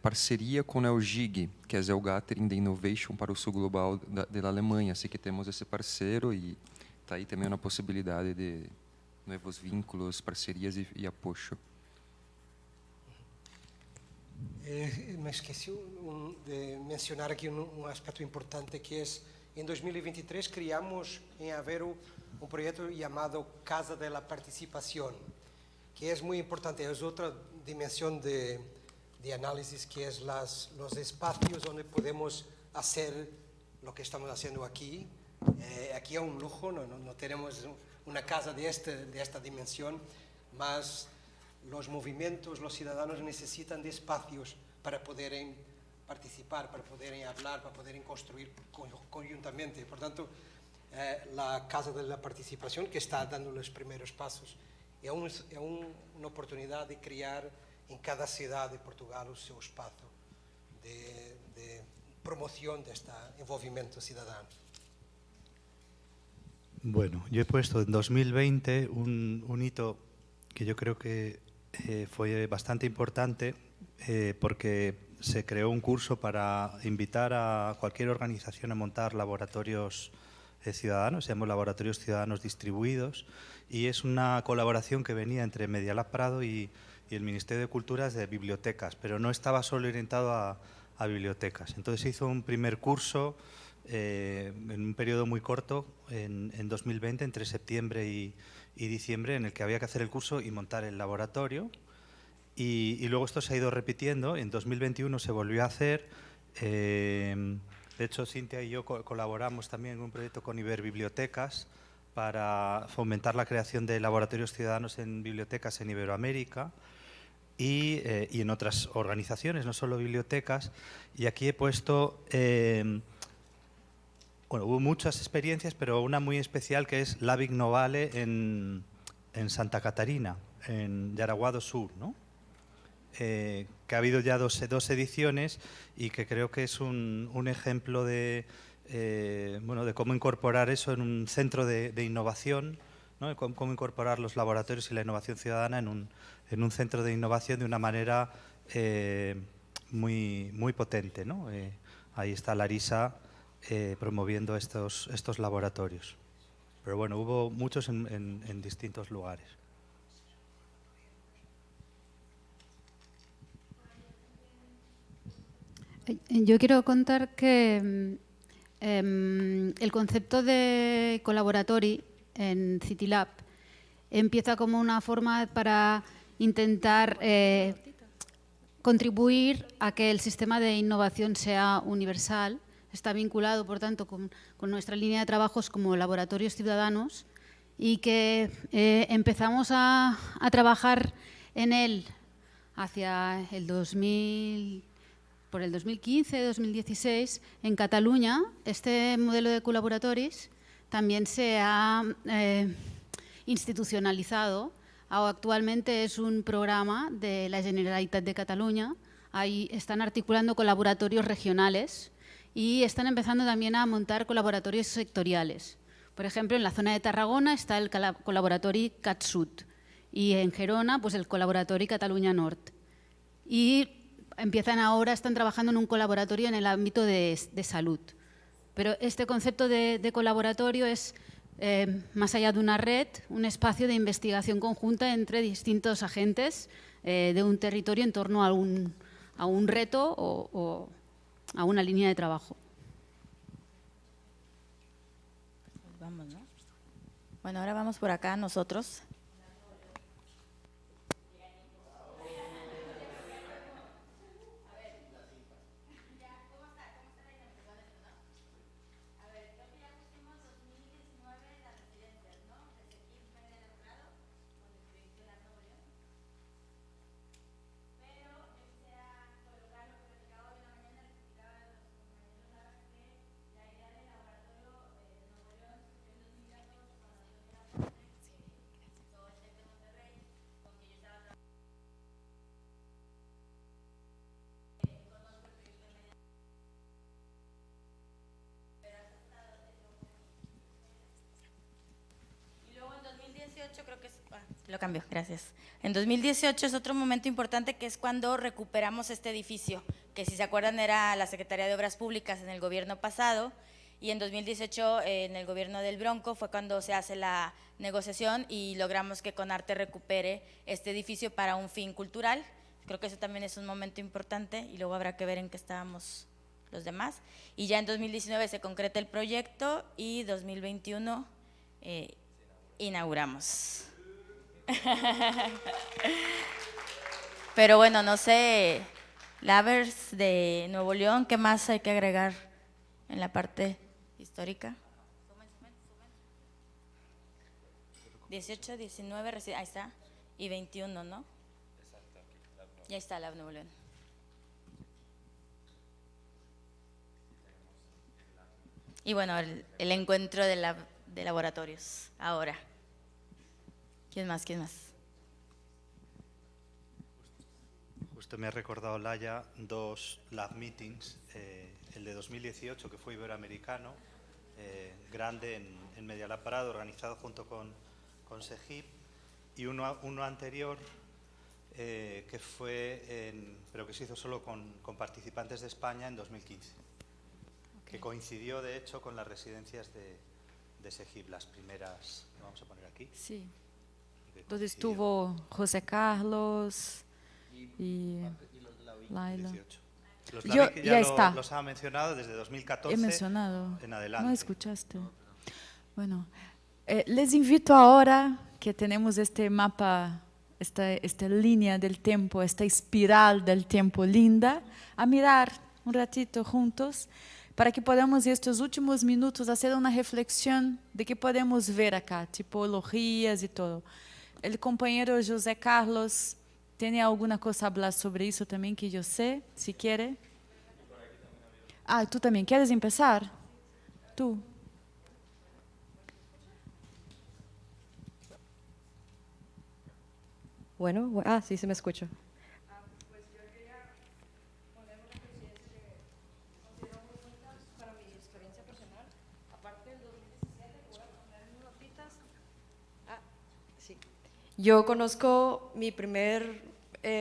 parceria com a ELGIG, que é o Gathering de Innovation para o Sul Global da Alemanha. Assim que temos esse parceiro e está aí também uma possibilidade de novos vínculos, parcerias e apoio. Me esqueci de mencionar aquí un aspecto importante, que es, en 2023 creamos en Aveiro un proyecto llamado Casa de la Participación, que es muy importante, es otra dimensión de análisis, que es los espacios donde podemos hacer lo que estamos haciendo aquí. Aquí es un lujo, no tenemos una casa de esta dimensión, más los movimientos, los ciudadanos necesitan de espacios para poder participar, para poder hablar, para poder construir conjuntamente. Por tanto, la Casa de la Participación, que está dando los primeros pasos, es una oportunidad de crear en cada ciudad de Portugal su espacio de promoción de este envolvimiento ciudadano. Bueno, yo he puesto en 2020 un hito que yo creo que fue bastante importante porque se creó un curso para invitar a cualquier organización a montar laboratorios ciudadanos, se llama Laboratorios Ciudadanos Distribuidos, y es una colaboración que venía entre Medialab Prado y el Ministerio de Culturas de bibliotecas, pero no estaba solo orientado a bibliotecas. Entonces se hizo un primer curso en un periodo muy corto, en 2020, entre septiembre y diciembre, en el que había que hacer el curso y montar el laboratorio. Y luego esto se ha ido repitiendo. En 2021 se volvió a hacer. De hecho, Cintia y yo colaboramos también en un proyecto con Iberbibliotecas para fomentar la creación de laboratorios ciudadanos en bibliotecas en Iberoamérica y en otras organizaciones, no solo bibliotecas. Y aquí he puesto... bueno, hubo muchas experiencias, pero una muy especial, que es Labig Novale en Santa Catarina, en Yaraguá do Sur, ¿no? Que ha habido ya dos ediciones y que creo que es un ejemplo de cómo incorporar eso en un centro de innovación, ¿no? Cómo incorporar los laboratorios y la innovación ciudadana en un centro de innovación de una manera muy potente, ¿no? Ahí está Larisa promoviendo estos laboratorios. Pero bueno, hubo muchos en distintos lugares. Yo quiero contar que el concepto de Collaboratori en CityLab empieza como una forma para intentar contribuir a que el sistema de innovación sea universal. Está vinculado, por tanto, con nuestra línea de trabajos como laboratorios ciudadanos, y que empezamos a trabajar en él hacia por el 2015-2016 en Cataluña. Este modelo de colaboratoris también se ha institucionalizado. Actualmente es un programa de la Generalitat de Cataluña. Ahí están articulando colaboratorios regionales y están empezando también a montar colaboratorios sectoriales. Por ejemplo, en la zona de Tarragona está el colaboratori CatSud y en Gerona pues el colaboratori Cataluña Nord. Y están trabajando en un colaboratorio en el ámbito de salud. Pero este concepto de colaboratorio es, más allá de una red, un espacio de investigación conjunta entre distintos agentes de un territorio en torno a un reto o a una línea de trabajo. Vamos, ¿no? Bueno, ahora vamos por acá nosotros. 2018 creo que es, lo cambio, gracias. En 2018 es otro momento importante que es cuando recuperamos este edificio, que si se acuerdan era la Secretaría de Obras Públicas en el gobierno pasado, y en 2018 en el gobierno del Bronco fue cuando se hace la negociación y logramos que Conarte recupere este edificio para un fin cultural. Creo que eso también es un momento importante y luego habrá que ver en qué estábamos los demás. Y ya en 2019 se concreta el proyecto y 2021 inauguramos. Pero bueno, no sé, Labers de Nuevo León, ¿qué más hay que agregar en la parte histórica? 18, 19, ahí está, y 21, ¿no? Y ahí está la Nuevo León. Y bueno, el encuentro de laboratorios, ahora. ¿Quién más? ¿Quién más? Justo me ha recordado Laia dos lab meetings, el de 2018 que fue iberoamericano, grande en Medialab Prado, organizado junto con SEGIP, y uno anterior que fue, pero que se hizo solo con participantes de España en 2015, que coincidió de hecho con las residencias de SEGIP, las primeras, lo vamos a poner aquí. Sí. Donde estuvo José Carlos y Laila. Los Yo, que ya está. Los ha mencionado desde 2014 He mencionado. en adelante. ¿No escuchaste? Bueno, les invito ahora que tenemos este mapa, esta línea del tiempo, esta espiral del tiempo linda, a mirar un ratito juntos para que podamos estos últimos minutos hacer una reflexión de qué podemos ver acá, tipologías y todo. El compañero José Carlos tiene alguna cosa a hablar sobre eso también que yo sé, si quiere. Ah, tú también, ¿quieres empezar? Tú. Bueno, sí, se me escucha. Pues yo quería poner una coincidencia que considero muy bonita para mi experiencia personal. Aparte del 2017, voy a poner notitas. Sí. Yo conozco mi primer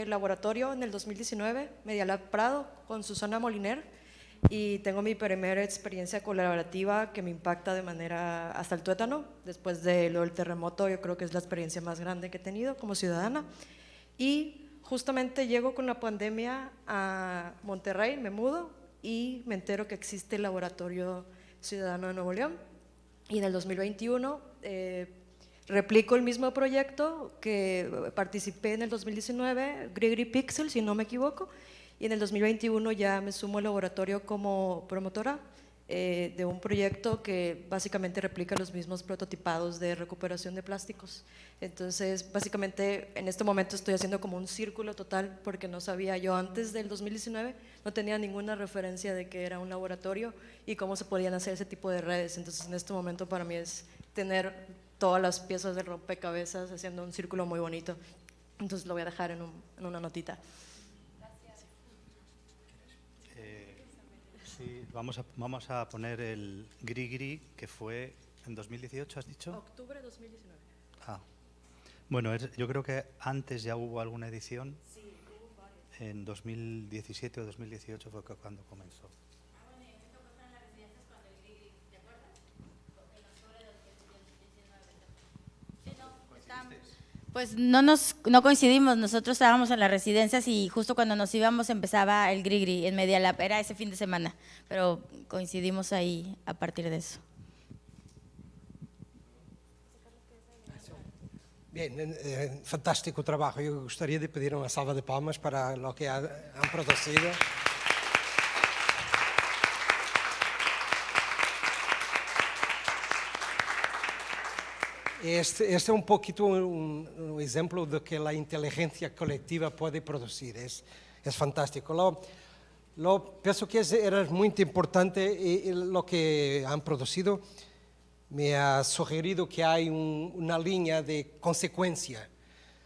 laboratorio en el 2019, Medialab Prado, con Susana Moliner, y tengo mi primera experiencia colaborativa que me impacta de manera hasta el tuétano. Después de lo del terremoto, yo creo que es la experiencia más grande que he tenido como ciudadana. Y justamente llego con la pandemia a Monterrey, me mudo y me entero que existe el Laboratorio Ciudadano de Nuevo León. Y en el 2021 replico el mismo proyecto que participé en el 2019, Grigri Pixel, si no me equivoco, y en el 2021 ya me sumo al laboratorio como promotora de un proyecto que básicamente replica los mismos prototipados de recuperación de plásticos. Entonces, básicamente, en este momento estoy haciendo como un círculo total porque no sabía yo antes del 2019, no tenía ninguna referencia de que era un laboratorio y cómo se podían hacer ese tipo de redes. Entonces, en este momento para mí es tener todas las piezas de rompecabezas haciendo un círculo muy bonito. Entonces, lo voy a dejar en una notita. Sí, vamos a poner el Grigri, que fue en 2018, ¿has dicho? Octubre de 2019. Ah. Bueno, yo creo que antes ya hubo alguna edición. Sí, hubo varias. En 2017 o 2018 fue cuando comenzó. Pues no coincidimos, nosotros estábamos en las residencias y justo cuando nos íbamos empezaba el Grigri en Medialab, era ese fin de semana, pero coincidimos ahí a partir de eso. Bien, fantástico trabajo. Yo gustaría de pedir una salva de palmas para lo que han producido. Este es un poquito un ejemplo de que la inteligencia colectiva puede producir. Es fantástico. Pienso que era muy importante lo que han producido. Me ha sugerido que hay una línea de consecuencia,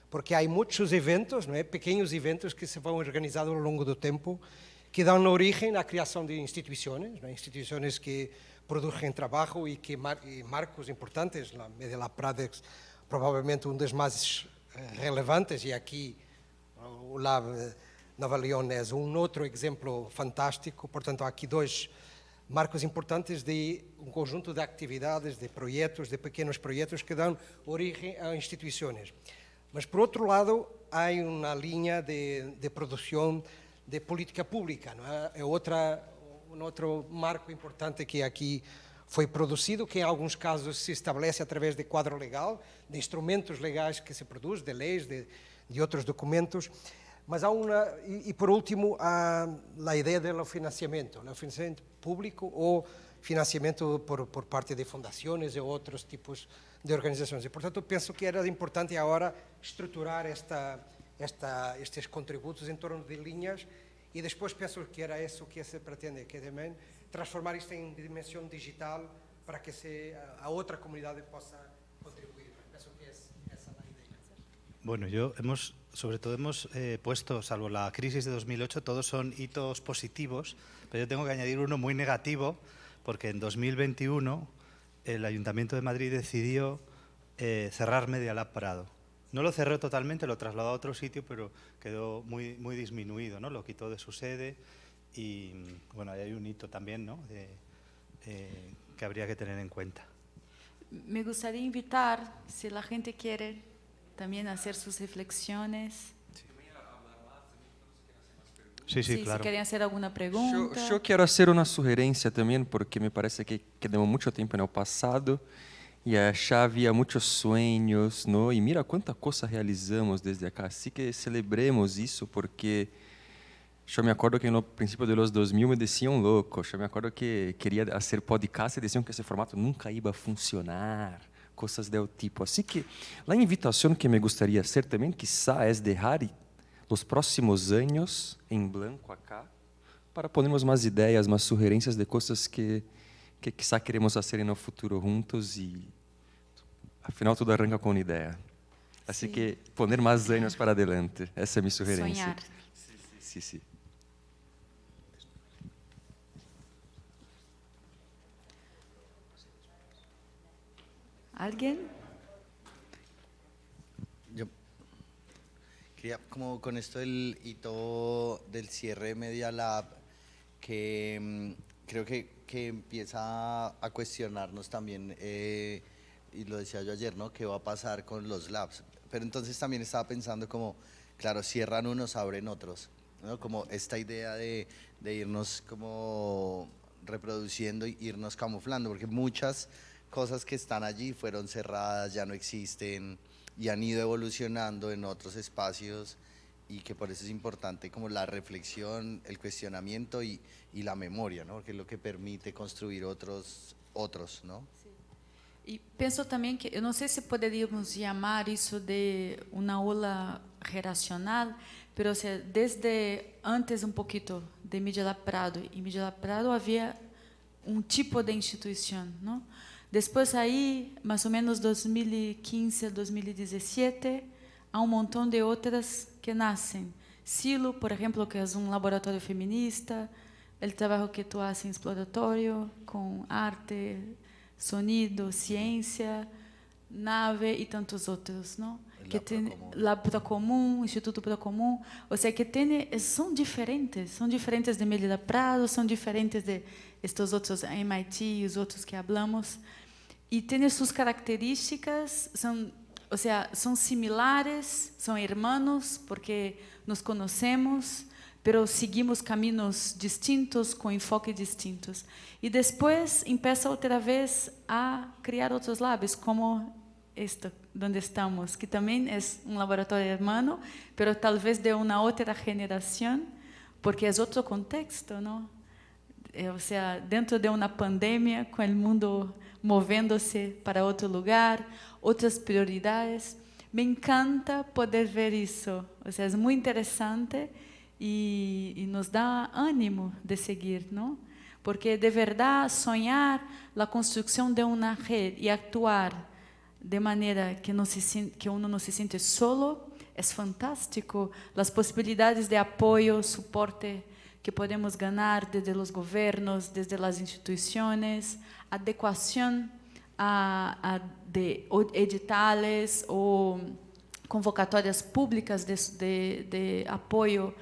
porque hay muchos eventos, ¿no? Pequeños eventos que se van organizando a lo largo del tiempo, que dan origen a la creación de instituciones, ¿no? Instituciones que producen trabajo y que marcos importantes. La Medialab Prado provavelmente um dos mais relevantes, e aqui o Lab Nova León é um outro exemplo fantástico. Portanto, há aqui dois marcos importantes de um conjunto de atividades, de projetos, de pequenos projetos que dão origem a instituições. Mas, por outro lado, há uma linha de produção de política pública, não é? É um outro marco importante que aqui foi produzido, que em alguns casos se estabelece através de quadro legal, de instrumentos legais que se produz, de leis, de outros documentos. Mas há e por último, há a ideia do financiamento público ou financiamento por parte de fundações ou outros tipos de organizações. E, portanto, penso que era importante agora estruturar estes contributos em torno de linhas, e depois penso que era isso que se pretende, que também transformar isto em dimensão digital para que a outra comunidade possa contribuir. Penso que essa é a ideia. Bueno, sobre todo hemos puesto, salvo la crisis de 2008, todos son hitos positivos, pero yo tengo que añadir uno muy negativo, porque en 2021 el Ayuntamiento de Madrid decidió cerrar Media Lab Prado. No lo cerró totalmente, lo trasladó a otro sitio, pero quedó muy, muy disminuido, ¿no? Lo quitó de su sede y, bueno, ahí hay un hito también, ¿no? Que habría que tener en cuenta. Me gustaría invitar, si la gente quiere también hacer sus reflexiones. Sí, claro. Si quieren hacer alguna pregunta. Yo quiero hacer una sugerencia también, porque me parece que quedamos mucho tiempo en el pasado y allá había muchos sueños, ¿no? Y mira cuántas cosas realizamos desde acá. Así que celebremos eso, porque yo me acuerdo que en los principios de los 2000 me decían loco. Yo me acuerdo que quería hacer podcast y decían que ese formato nunca iba a funcionar, cosas del tipo. Así que la invitación que me gustaría hacer también quizá es dejar los próximos años en blanco acá, para ponermos más ideas, más sugerencias de cosas que quizá queremos hacer en el futuro juntos, y al final todo arranca con una idea. Así que poner más años para adelante, esa es mi sugerencia. Soñar. Sí. ¿Alguien? Yo quería, como con esto del hito del cierre de Media Lab, que creo que empieza a cuestionarnos también, y lo decía yo ayer, ¿no? ¿Qué va a pasar con los labs? Pero entonces también estaba pensando como, claro, cierran unos, abren otros, ¿no? Como esta idea de irnos como reproduciendo y irnos camuflando, porque muchas cosas que están allí fueron cerradas, ya no existen y han ido evolucionando en otros espacios, y que por eso es importante como la reflexión, el cuestionamiento y la memoria, ¿no? Que es lo que permite construir otros, ¿no? E penso também que, eu não sei se poderíamos chamar isso de uma ola geracional, pero desde antes um pouquinho de Media Lab Prado, e Media Lab Prado havia um tipo de instituição, não? Depois aí, mais ou menos 2015 a 2017, há um montão de outras que nascem. Silo, por exemplo, que é um laboratório feminista, o trabalho que tu haces em exploratório, com arte, sonido, ciência, nave e tantos outros, não? Que tem Lab Procomum, Instituto Procomum, ou seja, que são diferentes de Media Lab Prado, são diferentes de estes outros MIT e os outros que hablamos, e têm suas características, são similares, são hermanos, porque nos conhecemos, pero seguimos caminhos distintos, com enfoques distintos. E depois começa outra vez a criar outros labs, como este, onde estamos, que também é um laboratório hermano, pero talvez de uma outra geração, porque é outro contexto, não? Ou seja, dentro de uma pandemia, com o mundo movendo-se para outro lugar, outras prioridades. Me encanta poder ver isso. Ou seja, é muito interessante e nos dá ânimo de seguir, não? Porque, de verdade, sonhar a construção de uma rede e actuar de maneira que uno não se siente solo é fantástico. As possibilidades de apoio, suporte que podemos ganhar desde os governos, desde as instituições, adequação de editales ou convocatórias públicas de apoio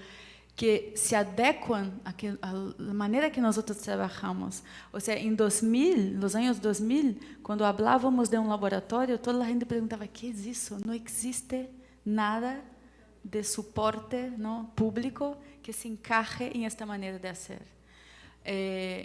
que se adequam à maneira que nós trabalhamos. Ou seja, em 2000, nos anos 2000, quando falávamos de laboratório, toda a gente perguntava: o que é isso? Não existe nada de suporte, não, público que se encaixe em esta maneira de fazer.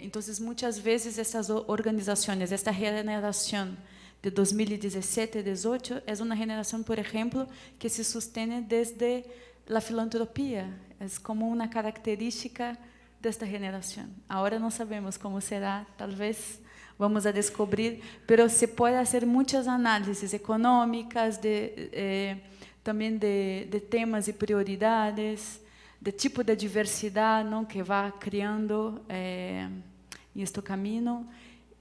Então, muitas vezes, essas organizações, esta generação de 2017 e 2018 é uma generação, por exemplo, que se sustenta desde a filantropia. É como uma característica desta geração. Agora não sabemos como será, talvez vamos a descobrir, mas se pode fazer muitas análises econômicas, também de temas e prioridades, de tipo de diversidade, não, que vai criando este caminho,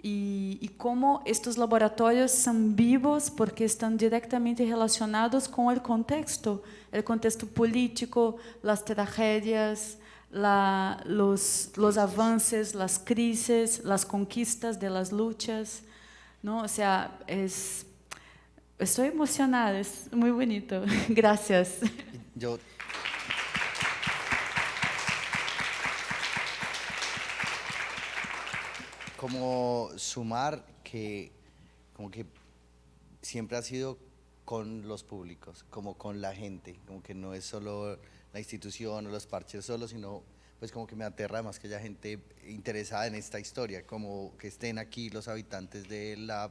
e como estes laboratórios são vivos porque estão diretamente relacionados com o contexto político, as tragédias, os avanços, as crises, as conquistas de las luchas, não? O sea, estou emocionada, é muito bonito. Gracias. Como sumar que como que siempre ha sido con los públicos, como con la gente, como que no es solo la institución o los parches solo, sino pues como que me aterra más que haya gente interesada en esta historia, como que estén aquí los habitantes del lab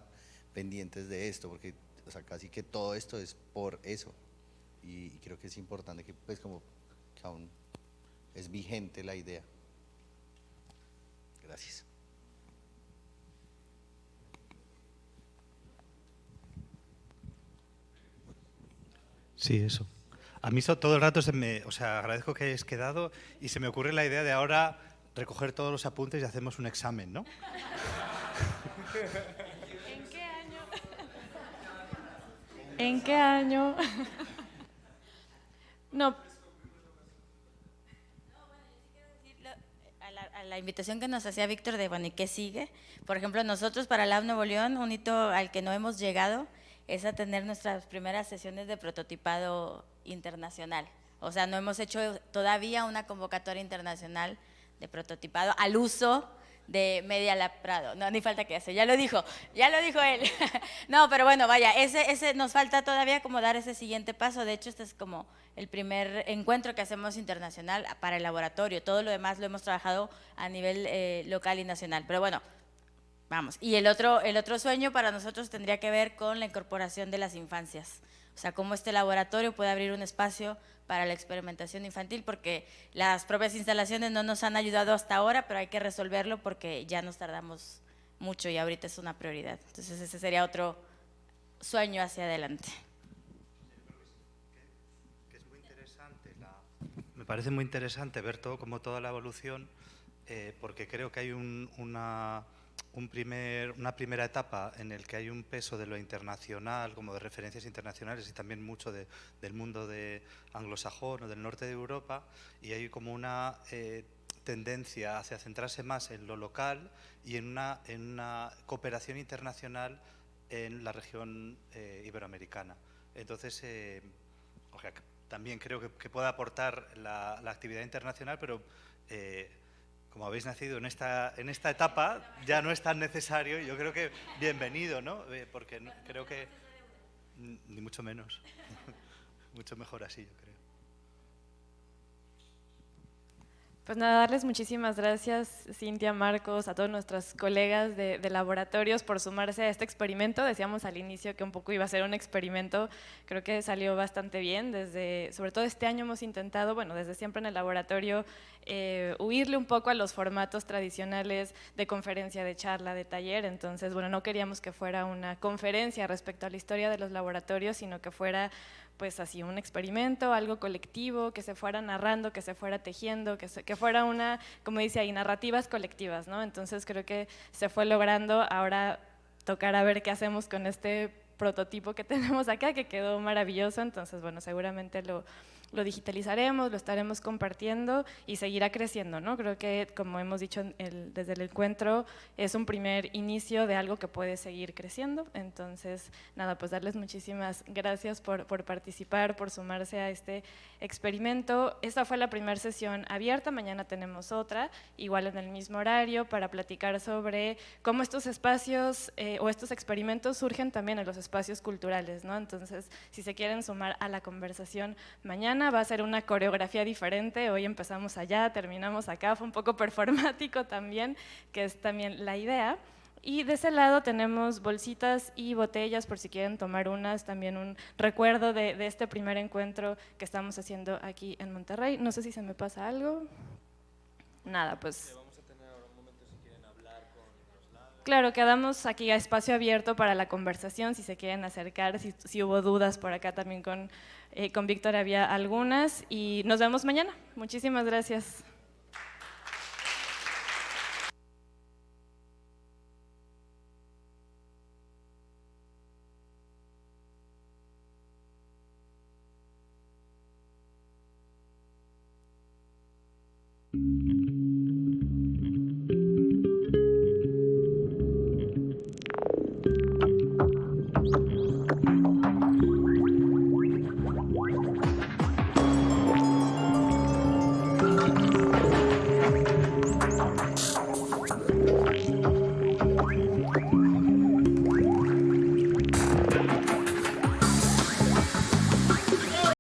pendientes de esto, porque o sea, casi que todo esto es por eso, y creo que es importante que pues como que aún es vigente la idea. Gracias. Sí, eso. A mí todo el rato agradezco que hayáis quedado y se me ocurre la idea de ahora recoger todos los apuntes y hacemos un examen, ¿no? ¿En qué año? ¿En qué año? No. A la invitación que nos hacía Víctor de, bueno, ¿y qué sigue? Por ejemplo, nosotros para Lab Nuevo León, un hito al que no hemos llegado es a tener nuestras primeras sesiones de prototipado internacional. O sea, no hemos hecho todavía una convocatoria internacional de prototipado al uso de Media Lab Prado. No, ni falta que hace, ya lo dijo él. No, pero bueno, vaya, ese nos falta todavía como dar ese siguiente paso. De hecho, este es como el primer encuentro que hacemos internacional para el laboratorio. Todo lo demás lo hemos trabajado a nivel local y nacional. Pero bueno, vamos. Y el otro sueño para nosotros tendría que ver con la incorporación de las infancias. O sea, cómo este laboratorio puede abrir un espacio para la experimentación infantil, porque las propias instalaciones no nos han ayudado hasta ahora, pero hay que resolverlo porque ya nos tardamos mucho y ahorita es una prioridad. Entonces ese sería otro sueño hacia adelante. Es muy interesante, me parece muy interesante ver todo, como toda la evolución, porque creo que hay una primera etapa en el que hay un peso de lo internacional, como de referencias internacionales y también mucho del mundo anglosajón o del norte de Europa, y hay como una tendencia hacia centrarse más en lo local y en una cooperación internacional en la región iberoamericana. Entonces, también creo que puede aportar la actividad internacional, pero como habéis nacido en esta etapa, ya no es tan necesario, y yo creo que bienvenido, ¿no? Porque creo que ni mucho menos, mucho mejor así, yo creo. Pues nada, darles muchísimas gracias, Cintia, Marcos, a todos nuestros colegas de laboratorios por sumarse a este experimento. Decíamos al inicio que un poco iba a ser un experimento, creo que salió bastante bien. Sobre todo este año hemos intentado, bueno, desde siempre en el laboratorio, huirle un poco a los formatos tradicionales de conferencia, de charla, de taller. Entonces, bueno, no queríamos que fuera una conferencia respecto a la historia de los laboratorios, sino que fuera pues así un experimento, algo colectivo, que se fuera narrando, que se fuera tejiendo, que fuera una, como dice ahí, narrativas colectivas, ¿no? Entonces creo que se fue logrando. Ahora tocará ver qué hacemos con este prototipo que tenemos acá, que quedó maravilloso. Entonces, bueno, seguramente lo digitalizaremos, lo estaremos compartiendo y seguirá creciendo, ¿no? Creo que, como hemos dicho desde el encuentro, es un primer inicio de algo que puede seguir creciendo. Entonces, nada, pues darles muchísimas gracias por participar, por sumarse a este experimento. Esta fue la primera sesión abierta, mañana tenemos otra, igual en el mismo horario, para platicar sobre cómo estos espacios o estos experimentos surgen también en los espacios culturales, ¿no? Entonces, si se quieren sumar a la conversación mañana, va a ser una coreografía diferente. Hoy empezamos allá, terminamos acá, fue un poco performático también, que es también la idea. Y de ese lado tenemos bolsitas y botellas por si quieren tomar unas, también un recuerdo de este primer encuentro que estamos haciendo aquí en Monterrey. No sé si se me pasa algo. Nada, pues… Claro, quedamos aquí a espacio abierto para la conversación, si se quieren acercar, si hubo dudas por acá también con Víctor había algunas, y nos vemos mañana. Muchísimas gracias.